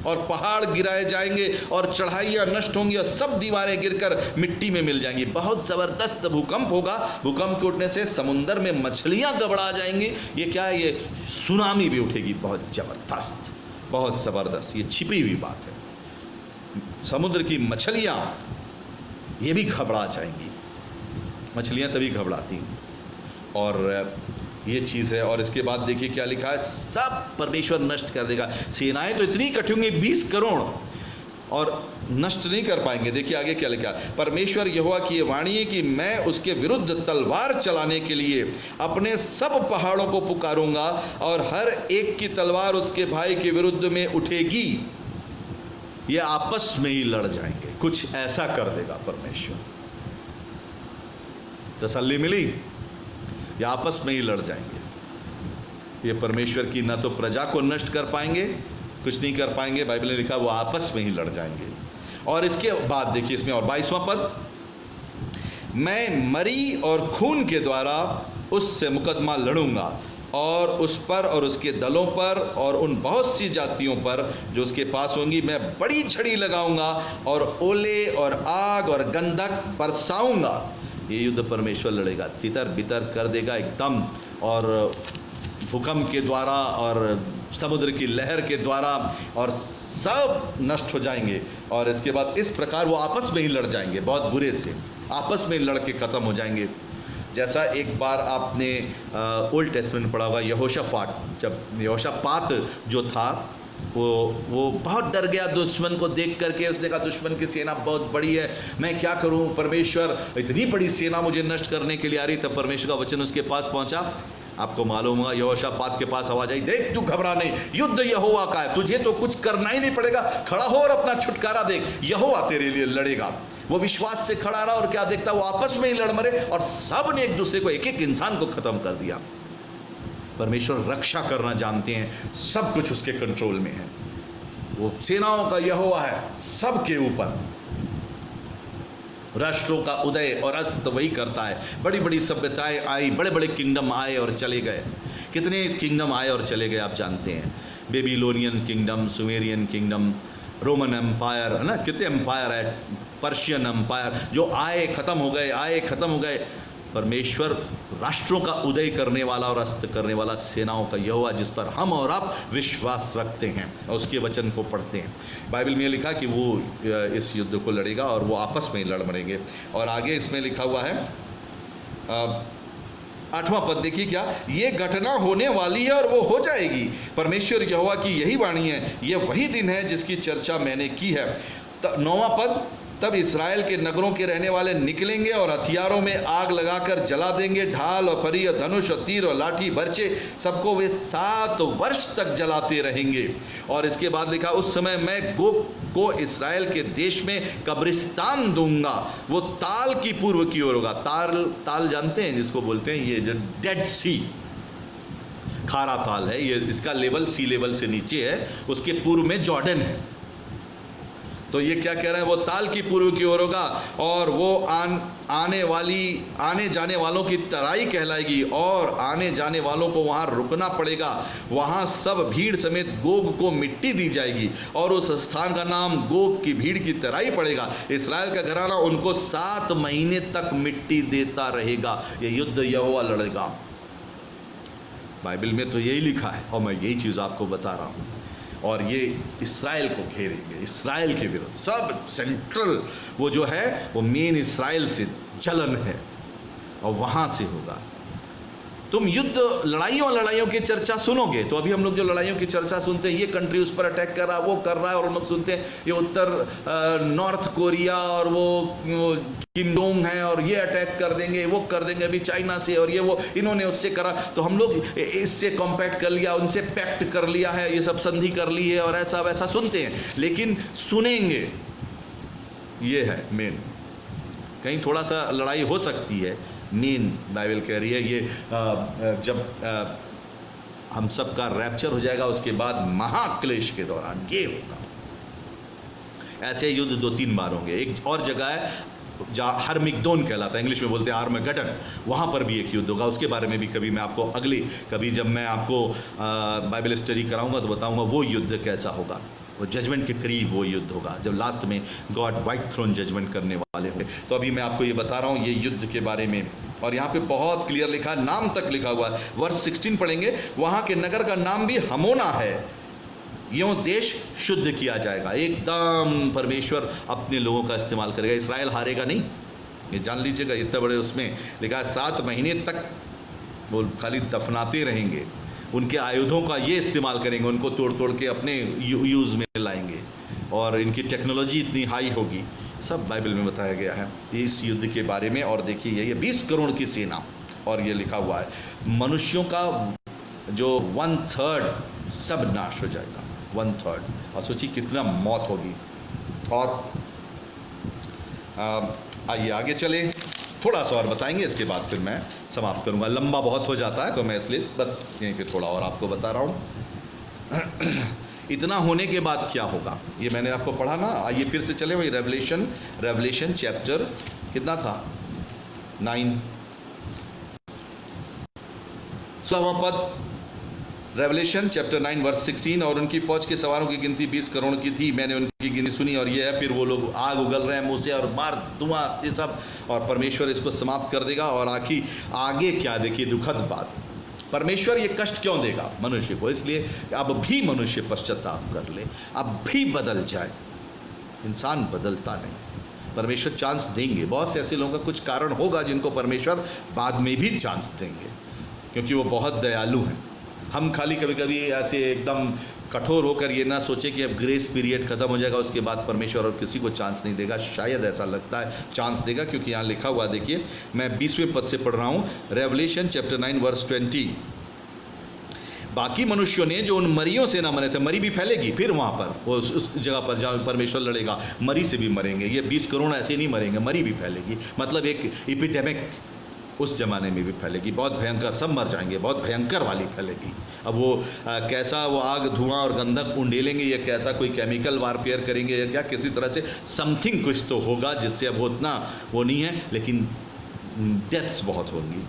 और पहाड़ गिराए जाएंगे और चढ़ाइयाँ नष्ट होंगी और सब दीवारें गिरकर मिट्टी में मिल जाएंगी। बहुत ज़बरदस्त भूकंप होगा। भूकंप के उठने से समुद्र में मछलियाँ गबड़ा जाएंगी। ये क्या है, ये सुनामी भी उठेगी, बहुत ज़बरदस्त, बहुत ज़बरदस्त, ये छिपी हुई बात है। समुद्र की मछलियाँ ये भी घबरा जाएंगी, मछलियाँ तभी घबराती हैं, और ये चीज़ है। और इसके बाद देखिए क्या लिखा है, सब परमेश्वर नष्ट कर देगा। सेनाएं तो इतनी इकट्ठी होंगी 20 करोड़, और नष्ट नहीं कर पाएंगे। देखिए आगे क्या लिखा है, परमेश्वर यहोवा की ये वाणी है कि मैं उसके विरुद्ध तलवार चलाने के लिए अपने सब पहाड़ों को पुकारूंगा, और हर एक की तलवार उसके भाई के विरुद्ध में उठेगी। ये आपस में ही लड़ जाएंगे, कुछ ऐसा कर देगा परमेश्वर। तसल्ली मिली, ये आपस में ही लड़ जाएंगे। ये परमेश्वर की ना तो प्रजा को नष्ट कर पाएंगे, कुछ नहीं कर पाएंगे, बाइबल ने लिखा वो आपस में ही लड़ जाएंगे। और इसके बाद देखिए इसमें और 22वां पद, मैं मरी और खून के द्वारा उससे मुकदमा लड़ूंगा, और उस पर और उसके दलों पर और उन बहुत सी जातियों पर जो उसके पास होंगी मैं बड़ी छड़ी लगाऊंगा, और ओले और आग और गंधक बरसाऊंगा। ये युद्ध परमेश्वर लड़ेगा, तितर बितर कर देगा एकदम, और भूकंप के द्वारा और समुद्र की लहर के द्वारा, और सब नष्ट हो जाएंगे। और इसके बाद इस प्रकार वो आपस में ही लड़ जाएंगे, बहुत बुरे से आपस में लड़ के ख़त्म हो जाएंगे। जैसा एक बार आपने ओल्ड टेस्टमेंट पढ़ा होगा, यहोशापात, जब यहोशापात जो था वो बहुत डर गया दुश्मन को देख करके। उसने कहा दुश्मन की सेना बहुत बड़ी है, मैं क्या करूं, परमेश्वर इतनी बड़ी सेना मुझे नष्ट करने के लिए आ रही। तब परमेश्वर का वचन उसके पास पहुंचा। आपको मालूम होगा यहोशापात के पास आवाज आई, देख तू घबरा नहीं, युद्ध यहोवा का है, तुझे तो कुछ करना ही नहीं पड़ेगा, खड़ा हो और अपना छुटकारा देख, यहोवा तेरे लिए लड़ेगा। वो विश्वास से खड़ा रहा, और क्या देखता, वो आपस में ही लड़ मरे, और सब ने एक दूसरे को, एक एक इंसान को खत्म कर दिया। परमेश्वर रक्षा करना जानते हैं, सब कुछ उसके कंट्रोल में है। वो सेनाओं का यहोवा है सबके ऊपर, राष्ट्रों का उदय और अस्त वही करता है। बड़ी बड़ी सभ्यताएं आई, बड़े बड़े किंगडम आए और चले गए। कितने किंगडम आए और चले गए आप जानते हैं। Babylonian kingdom, Sumerian kingdom, Roman empire, है ना, कितने एम्पायर है, पर्शियन एम्पायर, जो आए खत्म हो गए, आए खत्म हो गए। परमेश्वर राष्ट्रों का उदय करने वाला और अस्त करने वाला, सेनाओं का यहोवा, जिस पर हम और आप विश्वास रखते हैं और उसके वचन को पढ़ते हैं। बाइबल में लिखा कि वो इस युद्ध को लड़ेगा और वो आपस में लड़ मरेंगे। और आगे इसमें लिखा हुआ है 8वां पद देखिए क्या, ये घटना होने वाली है और वो हो जाएगी। परमेश्वर यहोवा की यही वाणी है, ये वही दिन है जिसकी चर्चा मैंने की है। 9वां पद, तब इस्राएल के नगरों के रहने वाले निकलेंगे और हथियारों में आग लगाकर जला देंगे, ढाल और फरी और धनुष और तीर और लाठी बर्छे सबको वे 7 वर्ष तक जलाते रहेंगे। और इसके बाद लिखा, उस समय मैं गोग को इस्राएल के देश में कब्रिस्तान दूंगा, वो ताल की पूर्व की ओर होगा। ताल जानते हैं जिसको बोलते हैं, ये जो डेड सी, खारा ताल है ये, इसका लेवल सी लेवल से नीचे है, उसके पूर्व में जॉर्डन है। तो ये क्या कह रहा है, वो ताल की पूर्व की ओर होगा और वो आने जाने वालों की तराई कहलाएगी और आने जाने वालों को वहां रुकना पड़ेगा। वहां सब भीड़ समेत गोग को मिट्टी दी जाएगी और उस स्थान का नाम गोग की भीड़ की तराई पड़ेगा। इस्राएल का घराना उनको 7 महीने तक मिट्टी देता रहेगा। ये युद्ध यहोवा लड़ेगा। बाइबल में तो यही लिखा है और मैं यही चीज आपको बता रहा हूं। और ये इस्राएल को घेरेंगे, इस्राएल के विरुद्ध। सब सेंट्रल वो जो है वो मेन इस्राएल से जलन है और वहां से होगा। तुम युद्ध लड़ाइयों की चर्चा सुनोगे तो अभी हम लोग जो लड़ाइयों की चर्चा सुनते हैं, ये कंट्री उस पर अटैक कर रहा है, वो कर रहा है, और हम लोग सुनते हैं ये उत्तर नॉर्थ कोरिया और वो किम जोंग है और ये अटैक कर देंगे, वो कर देंगे अभी चाइना से, और ये वो इन्होंने उससे करा, तो हम लोग इससे कॉम्पैक्ट कर लिया, उनसे पैक्ट कर लिया है, ये सब संधि कर ली है और ऐसा वैसा सुनते हैं। लेकिन सुनेंगे, ये है मेन। कहीं थोड़ा सा लड़ाई हो सकती है, मेन बाइबल कह रही है ये जब हम सब का रैप्चर हो जाएगा उसके बाद महाक्लेश के दौरान ये होगा। ऐसे युद्ध 2-3 बार होंगे। एक और जगह है जहाँ हरमिगदोन कहलाता है, इंग्लिश में बोलते हैं आर्मगेडन, वहाँ पर भी एक युद्ध होगा। उसके बारे में भी कभी मैं आपको कभी जब मैं आपको बाइबल स्टडी कराऊंगा तो बताऊंगा वो युद्ध कैसा होगा। वो जजमेंट के करीब वो युद्ध होगा जब लास्ट में गॉड व्हाइट थ्रोन जजमेंट करने वाले होंगे। तो अभी मैं आपको ये बता रहा हूँ ये युद्ध के बारे में, और यहाँ पे बहुत क्लियर लिखा, नाम तक लिखा हुआ है। वर्ष 16 पढ़ेंगे, वहाँ के नगर का नाम भी हमोना है, यूं देश शुद्ध किया जाएगा। एकदम परमेश्वर अपने लोगों का इस्तेमाल करेगा, इसराइल हारेगा नहीं, ये जान लीजिएगा। इतने बड़े उसमें लिखा 7 महीने तक वो खाली दफनाते रहेंगे, उनके आयुधों का ये इस्तेमाल करेंगे, उनको तोड़ तोड़ के अपने यूज़ में लाएंगे, और इनकी टेक्नोलॉजी इतनी हाई होगी। सब बाइबल में बताया गया है इस युद्ध के बारे में। और देखिए ये 20 करोड़ की सेना, और ये लिखा हुआ है मनुष्यों का जो 1/3 सब नाश हो जाएगा, 1/3। और सोचिए कितना मौत होगी। और आइए आगे चले, थोड़ा सा और बताएंगे, इसके बाद फिर मैं समाप्त करूंगा। लंबा बहुत हो जाता है तो मैं इसलिए बस यहीं पे थोड़ा और आपको बता रहा हूँ। इतना होने के बाद क्या होगा ये मैंने आपको पढ़ा ना। आइए फिर से चले वही रेवलेशन चैप्टर कितना था 9, 16वां पद, रेवलेशन चैप्टर 9 वर्स 16। और उनकी फौज के सवारों की गिनती 20 करोड़ की थी। मैंने उनकी गिनती सुनी, और ये है फिर वो लोग आग उगल रहे हैं मुंह से और मार धुआं ये सब, और परमेश्वर इसको समाप्त कर देगा। और आगे क्या देखिए दुखद बात, परमेश्वर ये कष्ट क्यों देगा मनुष्य को? इसलिए कि अब भी मनुष्य पश्चाताप कर ले, अब भी बदल जाए। इंसान बदलता नहीं, परमेश्वर चांस देंगे। बहुत से ऐसे लोगों का कुछ कारण होगा जिनको परमेश्वर बाद में भी चांस देंगे, क्योंकि वो बहुत दयालु हैं। हम खाली कभी कभी ऐसे एकदम कठोर होकर ये ना सोचे कि अब ग्रेस पीरियड खत्म हो जाएगा उसके बाद परमेश्वर और किसी को चांस नहीं देगा। शायद ऐसा लगता है चांस देगा, क्योंकि यहाँ लिखा हुआ देखिए, मैं 20वें पद से पढ़ रहा हूँ, रेवलेशन चैप्टर 9 वर्स 20। बाकी मनुष्यों ने जो उन मरियों से ना मरे थे, मरी भी फैलेगी फिर वहाँ पर, वो उस जगह पर जहाँ परमेश्वर लड़ेगा, मरी से भी मरेंगे। ये 20 करोड़ ऐसे नहीं मरेंगे, मरी भी फैलेगी। मतलब एक एपिडेमिक उस ज़माने में भी फैलेगी, बहुत भयंकर, सब मर जाएंगे, बहुत भयंकर वाली फैलेगी। अब वो कैसा वो आग, धुआं और गंधक उंडेलेंगे, या कैसा कोई केमिकल वारफेयर करेंगे, या क्या किसी तरह से समथिंग कुछ तो होगा जिससे अब वो उतना वो नहीं है, लेकिन डेथ्स बहुत होंगी।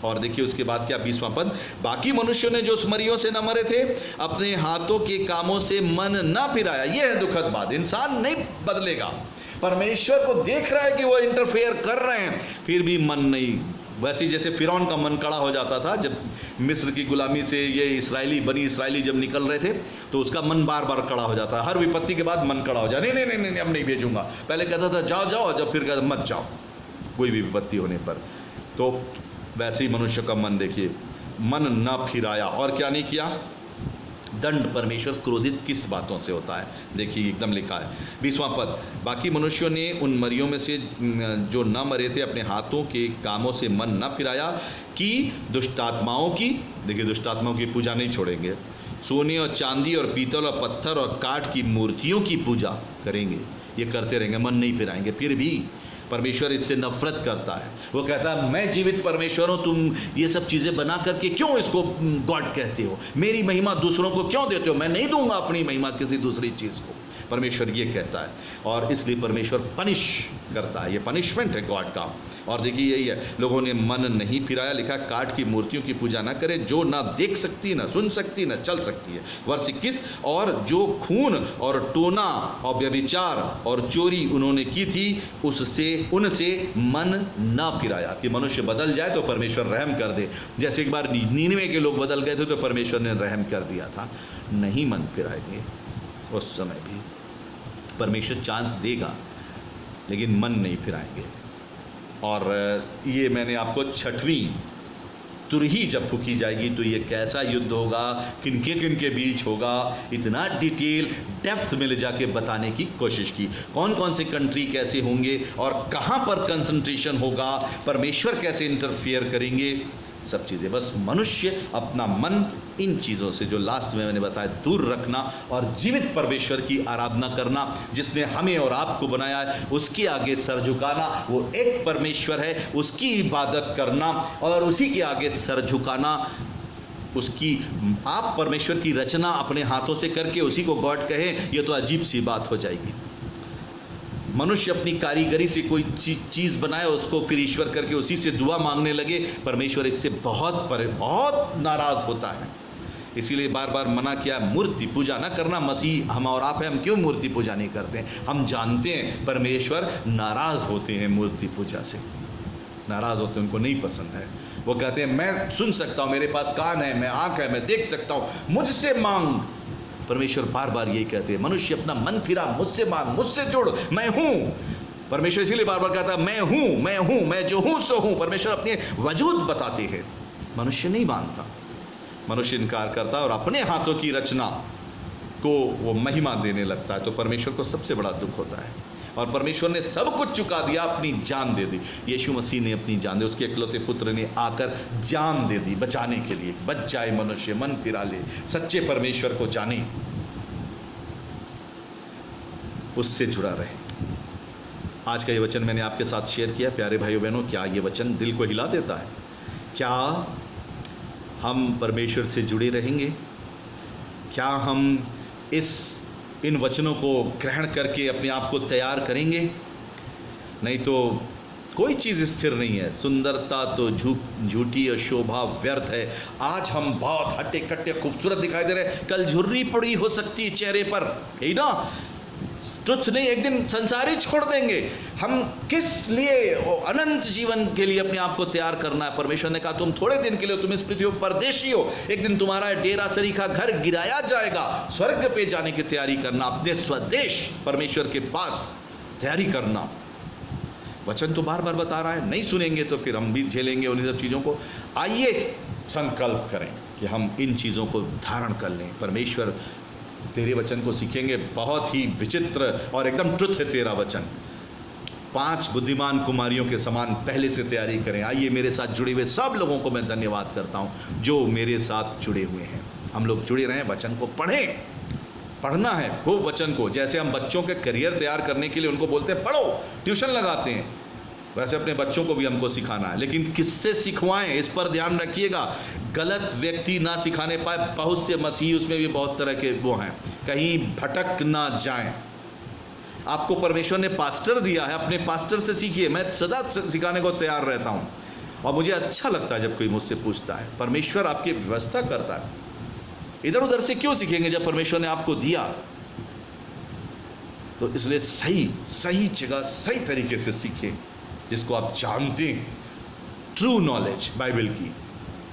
और देखिए उसके बाद क्या, 20वां पद, बाकी मनुष्यों ने जो उस मरियों से न मरे थे अपने हाथों के कामों से मन न फिराया। यह है दुखद बात, इंसान नहीं बदलेगा, परमेश्वर को देख रहा है कि वो इंटरफेयर कर रहे हैं, फिर भी मन नहीं। वैसे जैसे फिरौन का मन कड़ा हो जाता था जब मिस्र की गुलामी से ये इस्राएली, बनी इस्राएली जब निकल रहे थे, तो उसका मन बार बार कड़ा हो जाता है, हर विपत्ति के बाद मन कड़ा हो जाए, नहीं नहीं नहीं नहीं, अब नहीं भेजूंगा। पहले कहता था जाओ जाओ, जब फिर कहता मत जाओ कोई भी विपत्ति होने पर। तो वैसे ही मनुष्य का मन देखिए, मन न फिराया, और क्या नहीं किया, दंड। परमेश्वर क्रोधित किस बातों से होता है, देखिए एकदम लिखा है 20वां पद, बाकी मनुष्यों ने उन मरियों में से जो न मरे थे अपने हाथों के कामों से मन न फिराया, कि दुष्टात्माओं की, देखिए दुष्टात्माओं की पूजा नहीं छोड़ेंगे, सोने और चांदी और पीतल और पत्थर और काठ की मूर्तियों की पूजा करेंगे, ये करते रहेंगे, मन नहीं फिराएंगे। फिर भी परमेश्वर इससे नफरत करता है, वो कहता है मैं जीवित परमेश्वर हूं, तुम ये सब चीजें बना करके क्यों इसको गॉड कहते हो, मेरी महिमा दूसरों को क्यों देते हो, मैं नहीं दूंगा अपनी महिमा किसी दूसरी चीज को, परमेश्वर ये कहता है। और इसलिए परमेश्वर पनिश करता है, ये पनिशमेंट है गॉड का। और देखिए यही है, लोगों ने मन नहीं फिराया, लिखा काठ की मूर्तियों की पूजा ना करें, जो ना देख सकती, ना सुन सकती, ना चल सकती है। वर्ष 21, और जो खून और टोना और व्यभिचार और चोरी उन्होंने की थी, उससे उनसे मन ना फिराया। कि मनुष्य बदल जाए तो परमेश्वर रहम कर दे, जैसे एक बार नीनवे के लोग बदल गए थे तो परमेश्वर ने रहम कर दिया था। नहीं मन फिराएंगे, उस समय भी परमेश्वर चांस देगा, लेकिन मन नहीं फिराएंगे। और ये मैंने आपको 6वीं तुरही जब फूकी जाएगी तो ये कैसा युद्ध होगा, किनके किनके बीच होगा, इतना डिटेल डेप्थ में ले जाके बताने की कोशिश की। कौन कौन से कंट्री कैसे होंगे और कहाँ पर कंसंट्रेशन होगा, परमेश्वर कैसे इंटरफियर करेंगे, सब चीज़ें। बस मनुष्य अपना मन इन चीज़ों से जो लास्ट में मैंने बताया दूर रखना, और जीवित परमेश्वर की आराधना करना, जिसने हमें और आपको बनाया है, उसके आगे सर झुकाना। वो एक परमेश्वर है, उसकी इबादत करना और उसी के आगे सर झुकाना। उसकी, आप परमेश्वर की रचना अपने हाथों से करके उसी को गॉड कहें, ये तो अजीब सी बात हो जाएगी। मनुष्य अपनी कारीगरी से कोई चीज़ बनाए, उसको फिर ईश्वर करके उसी से दुआ मांगने लगे, परमेश्वर इससे बहुत नाराज़ होता है। इसीलिए बार बार मना किया, मूर्ति पूजा ना करना। मसीह हम और आप हैं, हम क्यों मूर्ति पूजा नहीं करते हैं? हम जानते हैं परमेश्वर नाराज़ होते हैं मूर्ति पूजा से, नाराज़ होते हैं, उनको नहीं पसंद है। वो कहते हैं मैं सुन सकता हूँ, मेरे पास कान है, मैं आँख है, मैं देख सकता हूँ, मुझसे मांग। परमेश्वर बार बार यही कहते हैं, मनुष्य अपना मन फिरा, मुझसे मांग, मुझसे जुड़, मैं हूं। परमेश्वर इसीलिए बार बार कहता है मैं हूं, मैं हूं, मैं जो हूं सो हूं। परमेश्वर अपने वजूद बताते हैं, मनुष्य नहीं मानता, मनुष्य इनकार करता है और अपने हाथों की रचना को वो महिमा देने लगता है। तो परमेश्वर को सबसे बड़ा दुख होता है। और परमेश्वर ने सब कुछ चुका दिया, अपनी जान दे दी। यीशु मसीह ने अपनी जान दी, उसके इकलौते पुत्र ने आकर जान दे दी बचाने के लिए, बच जाए मनुष्य, मन फिरा ले, सच्चे परमेश्वर को जाने, उससे जुड़ा रहे। आज का ये वचन मैंने आपके साथ शेयर किया। प्यारे भाइयों बहनों, क्या ये वचन दिल को हिला देता है? क्या हम परमेश्वर से जुड़े रहेंगे? क्या हम इन वचनों को ग्रहण करके अपने आप को तैयार करेंगे? नहीं तो कोई चीज़ स्थिर नहीं है। सुंदरता तो झूठी और शोभा व्यर्थ है। आज हम बहुत हट्टे कट्टे खूबसूरत दिखाई दे रहे हैं, कल झुर्री पड़ी हो सकती है चेहरे पर, यही ना? तुच्छ नहीं, एक दिन संसार ही छोड़ देंगे। हम किस लिए अनंत जीवन के लिए अपने आप को तैयार करना है? परमेश्वर ने कहा तुम थोड़े दिन के लिए, तुम इस पृथ्वी पर परदेशी हो, एक दिन तुम्हारा डेरा सरीखा घर गिराया जाएगा, स्वर्ग पे जाने की तैयारी करना, अपने स्वदेश परमेश्वर के पास तैयारी करना। वचन तो बार बार बता रहा है, नहीं सुनेंगे तो फिर हम भी झेलेंगे उन्हीं सब चीज़ों को। आइए संकल्प करें कि हम इन चीज़ों को धारण कर लें। परमेश्वर तेरे वचन को सीखेंगे। बहुत ही विचित्र और एकदम ट्रुथ है तेरा वचन। 5 बुद्धिमान कुमारियों के समान पहले से तैयारी करें। आइए मेरे साथ जुड़े हुए सब लोगों को मैं धन्यवाद करता हूं जो मेरे साथ जुड़े हुए हैं। हम लोग जुड़े रहें, वचन को पढ़ें, पढ़ना है खूब वचन को। जैसे हम बच्चों के करियर तैयार करने के लिए उनको बोलते हैं पढ़ो, ट्यूशन लगाते हैं, वैसे अपने बच्चों को भी हमको सिखाना है, लेकिन किससे सिखवाएं इस पर ध्यान रखिएगा। गलत व्यक्ति ना सिखाने पाए। बहुत से मसीही उसमें भी बहुत तरह के वो हैं, कहीं भटक ना जाएं। आपको परमेश्वर ने पास्टर दिया है, अपने पास्टर से सीखिए। मैं सदा सिखाने को तैयार रहता हूं और मुझे अच्छा लगता है जब कोई मुझसे पूछता है। परमेश्वर आपकी व्यवस्था करता है, इधर उधर से क्यों सीखेंगे जब परमेश्वर ने आपको दिया। तो इसलिए सही जगह सही तरीके से सीखें, जिसको आप जानते हैं, ट्रू नॉलेज बाइबल की,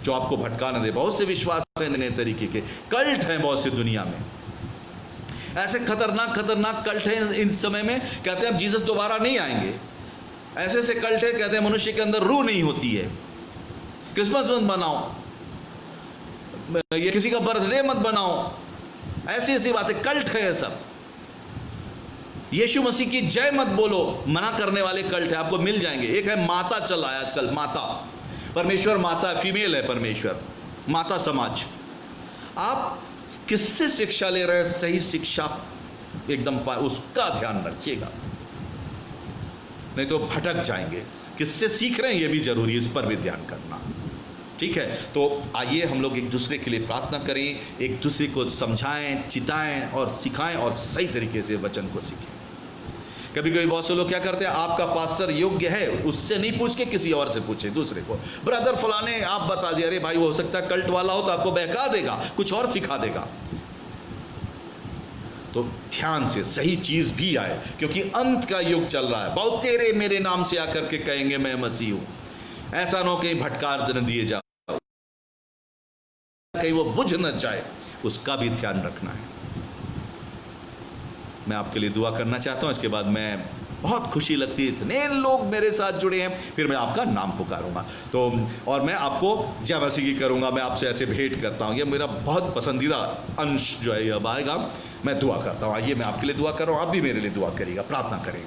जो आपको भटका न दे। बहुत से विश्वास है नए तरीके के, कल्ट हैं बहुत सी दुनिया में, ऐसे खतरनाक कल्ट हैं इस समय में। कहते हैं अब जीसस दोबारा नहीं आएंगे, ऐसे ऐसे कल्ट है। कहते हैं मनुष्य के अंदर रूह नहीं होती है, क्रिसमस मत बनाओ, ये किसी का बर्थडे मत बनाओ, ऐसी ऐसी बातें, कल्ट है ये सब। यीशु मसीह की जय मत बोलो, मना करने वाले कल्ट है, आपको मिल जाएंगे। एक है माता चला है आजकल, माता, परमेश्वर माता, फीमेल है परमेश्वर, माता समाज। आप किससे शिक्षा ले रहे हैं? सही शिक्षा एकदम उसका ध्यान रखिएगा, नहीं तो भटक जाएंगे। किससे सीख रहे हैं ये भी जरूरी है, इस पर भी ध्यान करना। ठीक है, तो आइए हम लोग एक दूसरे के लिए प्रार्थना करें, एक दूसरे को समझाएं, चिताएं और सिखाएं और सही तरीके से वचन को सीखें। कभी कभी बहुत से लोग क्या करते हैं, आपका पास्टर योग्य है, उससे नहीं पूछ के किसी और से पूछे, दूसरे को, ब्रदर फलाने आप बता दिया। अरे भाई, वो हो सकता है कल्ट वाला हो तो आपको बहका देगा, कुछ और सिखा देगा। तो ध्यान से सही चीज भी आए, क्योंकि अंत का युग चल रहा है। बहुत तेरे मेरे नाम से आकर के कहेंगे मैं मसीह हूं, ऐसा ना हो कहीं भटका न दिए जाओ, कहीं वो बुझ न जाए, उसका भी ध्यान रखना है। मैं आपके लिए दुआ करना चाहता हूं, इसके बाद मैं बहुत खुशी लगती है, इतने लोग मेरे साथ जुड़े हैं, फिर मैं आपका नाम पुकारूंगा तो, और मैं आपको जय मसीह की करूंगा, मैं आपसे ऐसे भेंट करता हूं। ये मेरा बहुत पसंदीदा अंश जो है अब आएगा। मैं दुआ करता हूं, आइए मैं आपके लिए दुआ कर रहा हूं, आप भी मेरे लिए दुआ करिएगा, प्रार्थना करें।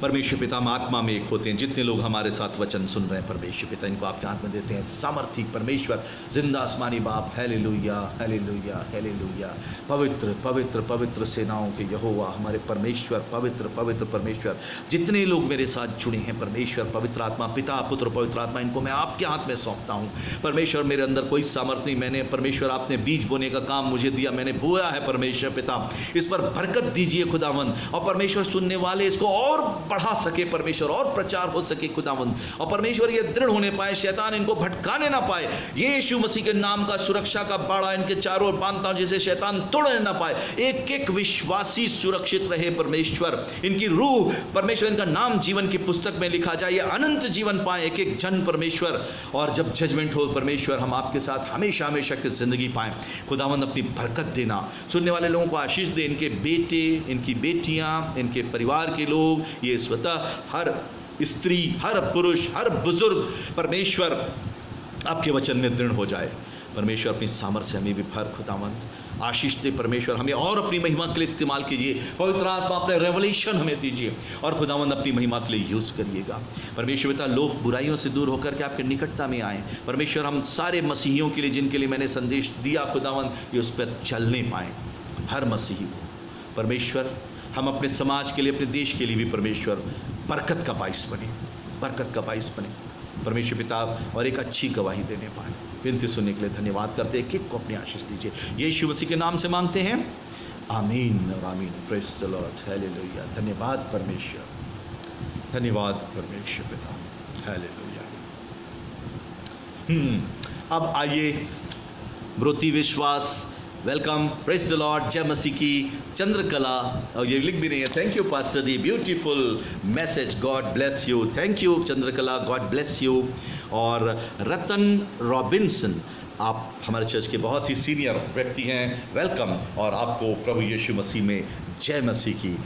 परमेश्वर पिता, हम आत्मा में एक होते हैं। जितने लोग हमारे साथ वचन सुन रहे हैं परमेश्वर पिता, इनको आपके हाथ में देते हैं। सामर्थी परमेश्वर, जिंदा आसमानी बाप, हालेलुया हालेलुया हालेलुया। पवित्र पवित्र पवित्र सेनाओं के यहोवा हमारे परमेश्वर, पवित्र पवित्र परमेश्वर, जितने लोग मेरे साथ जुड़े हैं परमेश्वर, पवित्र आत्मा, पिता पुत्र पवित्र आत्मा, इनको मैं आपके हाथ में सौंपता हूँ। परमेश्वर, मेरे अंदर कोई सामर्थ नहीं, मैंने परमेश्वर आपने बीज बोने का काम मुझे दिया, मैंने बोया है परमेश्वर पिता, इस पर बरकत दीजिए खुदावंद। और परमेश्वर सुनने वाले इसको और बढ़ा सके परमेश्वर, और प्रचार हो सके खुदावंद। और परमेश्वर ये दृढ़ होने पाए, शैतान इनको भटकाने ना पाए। यीशु मसीह के नाम का सुरक्षा का बाड़ा इनके चारों ओर बांधता हूं, जिसे शैतान तोड़ने ना पाए। एक एक विश्वासी सुरक्षित रहे परमेश्वर, इनकी रूह परमेश्वर, इनका नाम जीवन की पुस्तक में लिखा जाए, अनंत जीवन पाए एक एक जन परमेश्वर। और जब जजमेंट हो परमेश्वर, हम आपके साथ हमेशा हमेशा की जिंदगी पाए खुदावंद। अपनी बरकत देना, सुनने वाले लोगों को आशीष दे, इनके बेटे, इनकी बेटियां, इनके परिवार के लोग, ये स्वतः हर स्त्री, हर पुरुष, हर बुजुर्ग परमेश्वर आपके वचन में दृढ़ हो जाए परमेश्वर। अपनी सामर्थ्य हमें भी भर खुदावंत, आशीष दे परमेश्वर, हमें और अपनी महिमा के लिए इस्तेमाल कीजिए। पवित्र आत्मा अपने रेवलेशन हमें दीजिए और खुदावंद अपनी महिमा के लिए यूज करिएगा परमेश्वर पिता। लोग बुराइयों से दूर होकर के आपके निकटता में आए परमेश्वर। हम सारे मसीहियों के लिए, जिनके लिए मैंने संदेश दिया खुदावंद, ये उस पर चलने पाए, हर मसीही को परमेश्वर। हम अपने समाज के लिए, अपने देश के लिए भी परमेश्वर बरकत का बाइस बने, बरकत का बाइस बने परमेश्वर पिता, और एक अच्छी गवाही देने पाए। विनती सुनने के लिए धन्यवाद करते हैं, एक एक को अपनी आशीष दीजिए, यीशु मसीह के नाम से मांगते हैं, आमीन और आमीन। Praise the Lord, hallelujah. धन्यवाद परमेश्वर, धन्यवाद परमेश्वर पिता, हालेलुया। अब आइए ब्रोती विश्वास, वेलकम, प्रेज द लॉर्ड, जय मसीह की। चंद्रकला, और ये लिख भी रही है, thank you pastor the, beautiful message, God bless you. Thank you Chandrakala, God bless you. और रतन रॉबिन्सन, आप हमारे चर्च के बहुत ही सीनियर व्यक्ति हैं, वेलकम, और आपको प्रभु यीशु मसीह में जय मसीह की।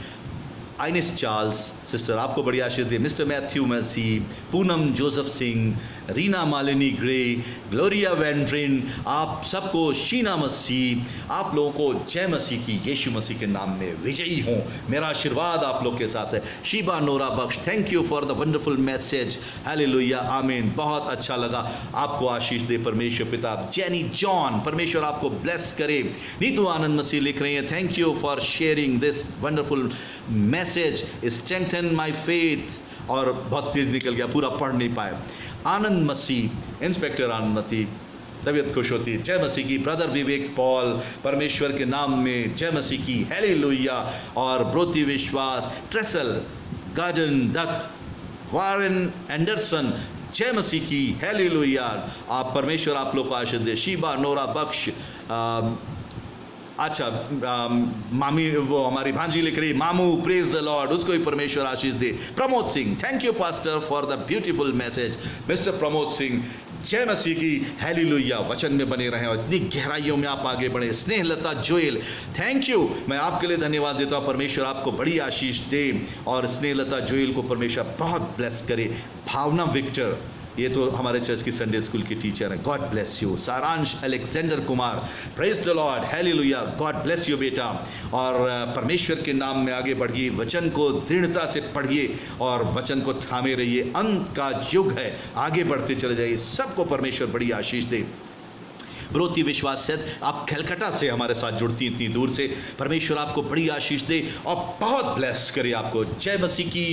आइनिस चार्ल्स सिस्टर, आपको बड़ी आशीष दे। Mister Matthew Macy, Poonam Joseph Singh, Reena Malini Grey, Gloria Vandrin, आप सबको शीना मसीह, आप लोगों को जय मसीह की, यीशु मसीह के नाम में विजयी हों। मेरा आशीर्वाद आप लोग के साथ है। Sheeba Nora Bakhsh, thank you for the wonderful message, hallelujah, amen. बहुत अच्छा लगा, आपको आशीष दे परमेश्वर पिता। जेनी जॉन, परमेश्वर आपको ब्लेस करे। नीतू आनंद मसीह लिख रही है, thank you for sharing this wonderful message, strengthen my faith और बहुत तेज़ निकल गया, पूरा पढ़ नहीं पाए। आनंद मसीह, इंस्पेक्टर आनंद मसीह, तबीयत खुश होती है। जय मसीह की। ब्रदर विवेक पॉल, परमेश्वर के नाम में जय मसीह की, हालेलुया। और ब्रोती विश्वास, ट्रेसल, गार्डन दत्त, वारेन एंडरसन, जय मसीह की, हालेलुया। आप परमेश्वर आप लोग को आशीष दे। शीबा नोरा बख्श, अच्छा मामी, वो हमारी भांजी लिख रही, मामू, प्रेज द लॉर्ड, उसको भी परमेश्वर आशीष दे। Pramod Singh, thank you pastor for the beautiful message. Mister Pramod Singh, जय मसीह की, हालेलुया। वचन में बने रहें और इतनी गहराइयों में आप आगे बढ़े। स्नेहलता जोएल, थैंक यू, मैं आपके लिए धन्यवाद देता हूँ। परमेश्वर आपको बड़ी आशीष दे और स्नेहलता जोएल को परमेश्वर बहुत ब्लेस करे। भावना विक्टर, ये तो हमारे चर्च की संडे स्कूल की टीचर हैं, गॉड ब्लेस यू। सारांश Alexander Kumar, praise the Lord, hallelujah, God bless you बेटा। और परमेश्वर के नाम में आगे बढ़िए, वचन को दृढ़ता से पढ़िए और वचन को थामे रहिए। अंत का युग है, आगे बढ़ते चले जाइए। सबको परमेश्वर बड़ी आशीष दे। ब्रोती विश्वास से आप कलकत्ता से हमारे साथ जुड़ती इतनी दूर से, परमेश्वर आपको बड़ी आशीष दे और बहुत ब्लेस करे आपको। जय मसीह की,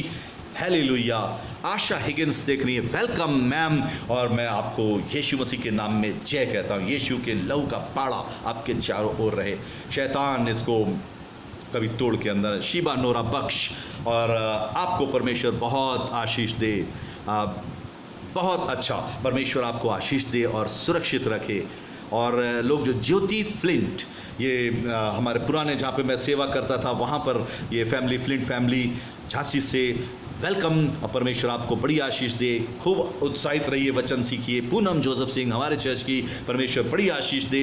हालेलुया। आशा हिगिंस देख रही है, वेलकम मैम। और मैं आपको यीशु मसीह के नाम में जय कहता हूँ। यीशु के लहू का पाड़ा आपके चारों ओर रहे, शैतान इसको कभी तोड़ के अंदर। शीबा नोरा बख्श, और आपको परमेश्वर बहुत आशीष दे। बहुत अच्छा, परमेश्वर आपको आशीष दे और सुरक्षित रखे। और लोग जो ज्योति फ्लिंट, ये हमारे पुराने जहाँ पे मैं सेवा करता था वहाँ पर ये फैमिली, फ्लिंट फैमिली झांसी से, वेलकम। और परमेश्वर आपको बड़ी आशीष दे, खूब उत्साहित रहिए, वचन सीखिए। पूनम जोसेफ सिंह हमारे चर्च की, परमेश्वर बड़ी आशीष दे।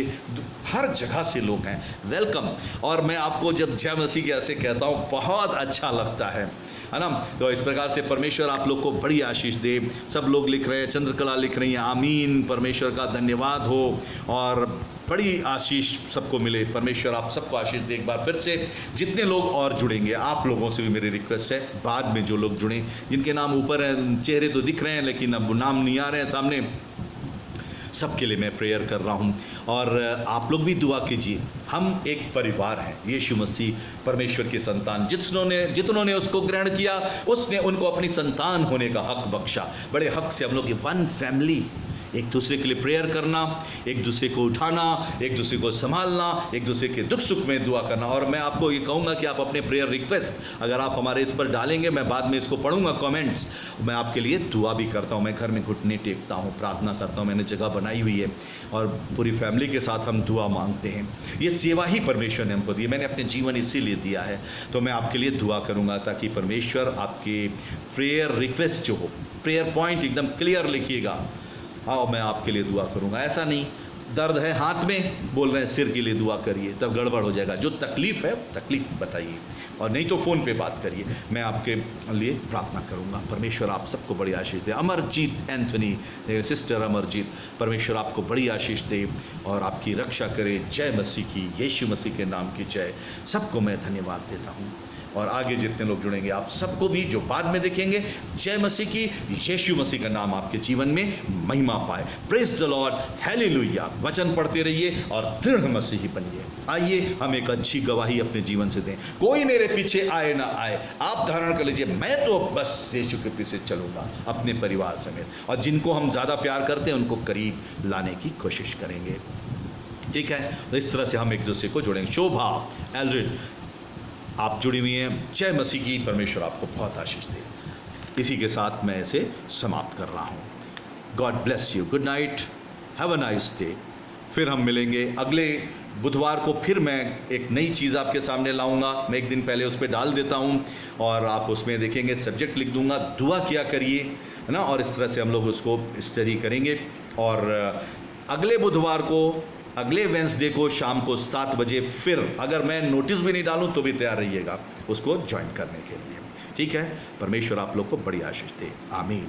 हर जगह से लोग हैं, वेलकम। और मैं आपको जब जय मसीह के ऐसे कहता हूँ बहुत अच्छा लगता है ना। तो इस प्रकार से परमेश्वर आप लोग को बड़ी आशीष दे। सब लोग लिख रहे हैं, चंद्रकला लिख रही हैं, आमीन, परमेश्वर का धन्यवाद हो और बड़ी आशीष सबको मिले। परमेश्वर आप सबको आशीष दे। एक बार फिर से जितने लोग और जुड़ेंगे, आप लोगों से भी मेरी रिक्वेस्ट है, बाद में जो लोग जुड़ें, जिनके नाम ऊपर हैं, चेहरे तो दिख रहे हैं लेकिन अब नाम नहीं आ रहे हैं सामने, सबके लिए मैं प्रेयर कर रहा हूं। और आप लोग भी दुआ कीजिए। हम एक परिवार हैं, यीशु मसीह परमेश्वर की संतान। जितनों ने उसको ग्रहण किया, उसने उनको अपनी संतान होने का हक बख्शा। बड़े हक से हम लोग वन फैमिली, एक दूसरे के लिए प्रेयर करना, एक दूसरे को उठाना, एक दूसरे को संभालना, एक दूसरे के दुख सुख में दुआ करना। और मैं आपको ये कहूँगा कि आप अपने प्रेयर रिक्वेस्ट अगर आप हमारे इस पर डालेंगे, मैं बाद में इसको पढ़ूंगा कमेंट्स, मैं आपके लिए दुआ भी करता हूँ। मैं घर में घुटने टेकता हूँ, प्रार्थना करता हूँ, मैंने जगह बनाई हुई है और पूरी फैमिली के साथ हम दुआ मांगते हैं। ये सेवा ही परमेश्वर ने हमको दी, मैंने अपने जीवन इसीलिए दिया है। तो मैं आपके लिए दुआ करूँगा ताकि परमेश्वर आपके प्रेयर रिक्वेस्ट जो हो, प्रेयर पॉइंट एकदम क्लियर लिखिएगा। हाँ, मैं आपके लिए दुआ करूंगा। ऐसा नहीं दर्द है हाथ में, बोल रहे हैं सिर के लिए दुआ करिए, तब गड़बड़ हो जाएगा। जो तकलीफ है तकलीफ बताइए, और नहीं तो फ़ोन पे बात करिए, मैं आपके लिए प्रार्थना करूंगा। परमेश्वर आप सबको बड़ी आशीष दे। अमरजीत एंथनी, सिस्टर अमरजीत, परमेश्वर आपको बड़ी आशीष दे और आपकी रक्षा करे। जय मसीह की, यीशु मसीह के नाम की जय। सबको मैं धन्यवाद देता हूँ। और आगे जितने लोग जुड़ेंगे, आप सबको भी जो बाद में देखेंगे, जय मसीह की, यीशु मसीह का नाम आपके जीवन में महिमा पाए। Praise the Lord, hallelujah. वचन पढ़ते रहिए और दृढ़ मसीही बनिए। आइए हम एक अच्छी गवाही अपने जीवन से दें। कोई मेरे पीछे आए ना आए, आप धारण कर लीजिए, मैं तो बस यीशु के पीछे चलूंगा अपने परिवार समेत। और जिनको हम ज़्यादा प्यार करते हैं उनको करीब लाने की कोशिश करेंगे। ठीक है, तो इस तरह से हम एक दूसरे को जोड़ेंगे। शोभा एल्ड्रिड, आप जुड़ी हुई हैं, जय मसीह की, परमेश्वर आपको बहुत आशीष दे। इसी के साथ मैं इसे समाप्त कर रहा हूँ। God bless you, good night, have a nice day. फिर हम मिलेंगे अगले बुधवार को। फिर मैं एक नई चीज़ आपके सामने लाऊंगा। मैं एक दिन पहले उस पर डाल देता हूँ और आप उसमें देखेंगे, सब्जेक्ट लिख दूंगा, दुआ किया करिए, है ना। और इस तरह से हम लोग उसको स्टडी करेंगे। और अगले बुधवार को, अगले वेंसडे को शाम को 7 बजे फिर, अगर मैं नोटिस भी नहीं डालूं तो भी तैयार रहिएगा उसको ज्वाइन करने के लिए। ठीक है, परमेश्वर आप लोग को बड़ी आशीष दे। आमीन।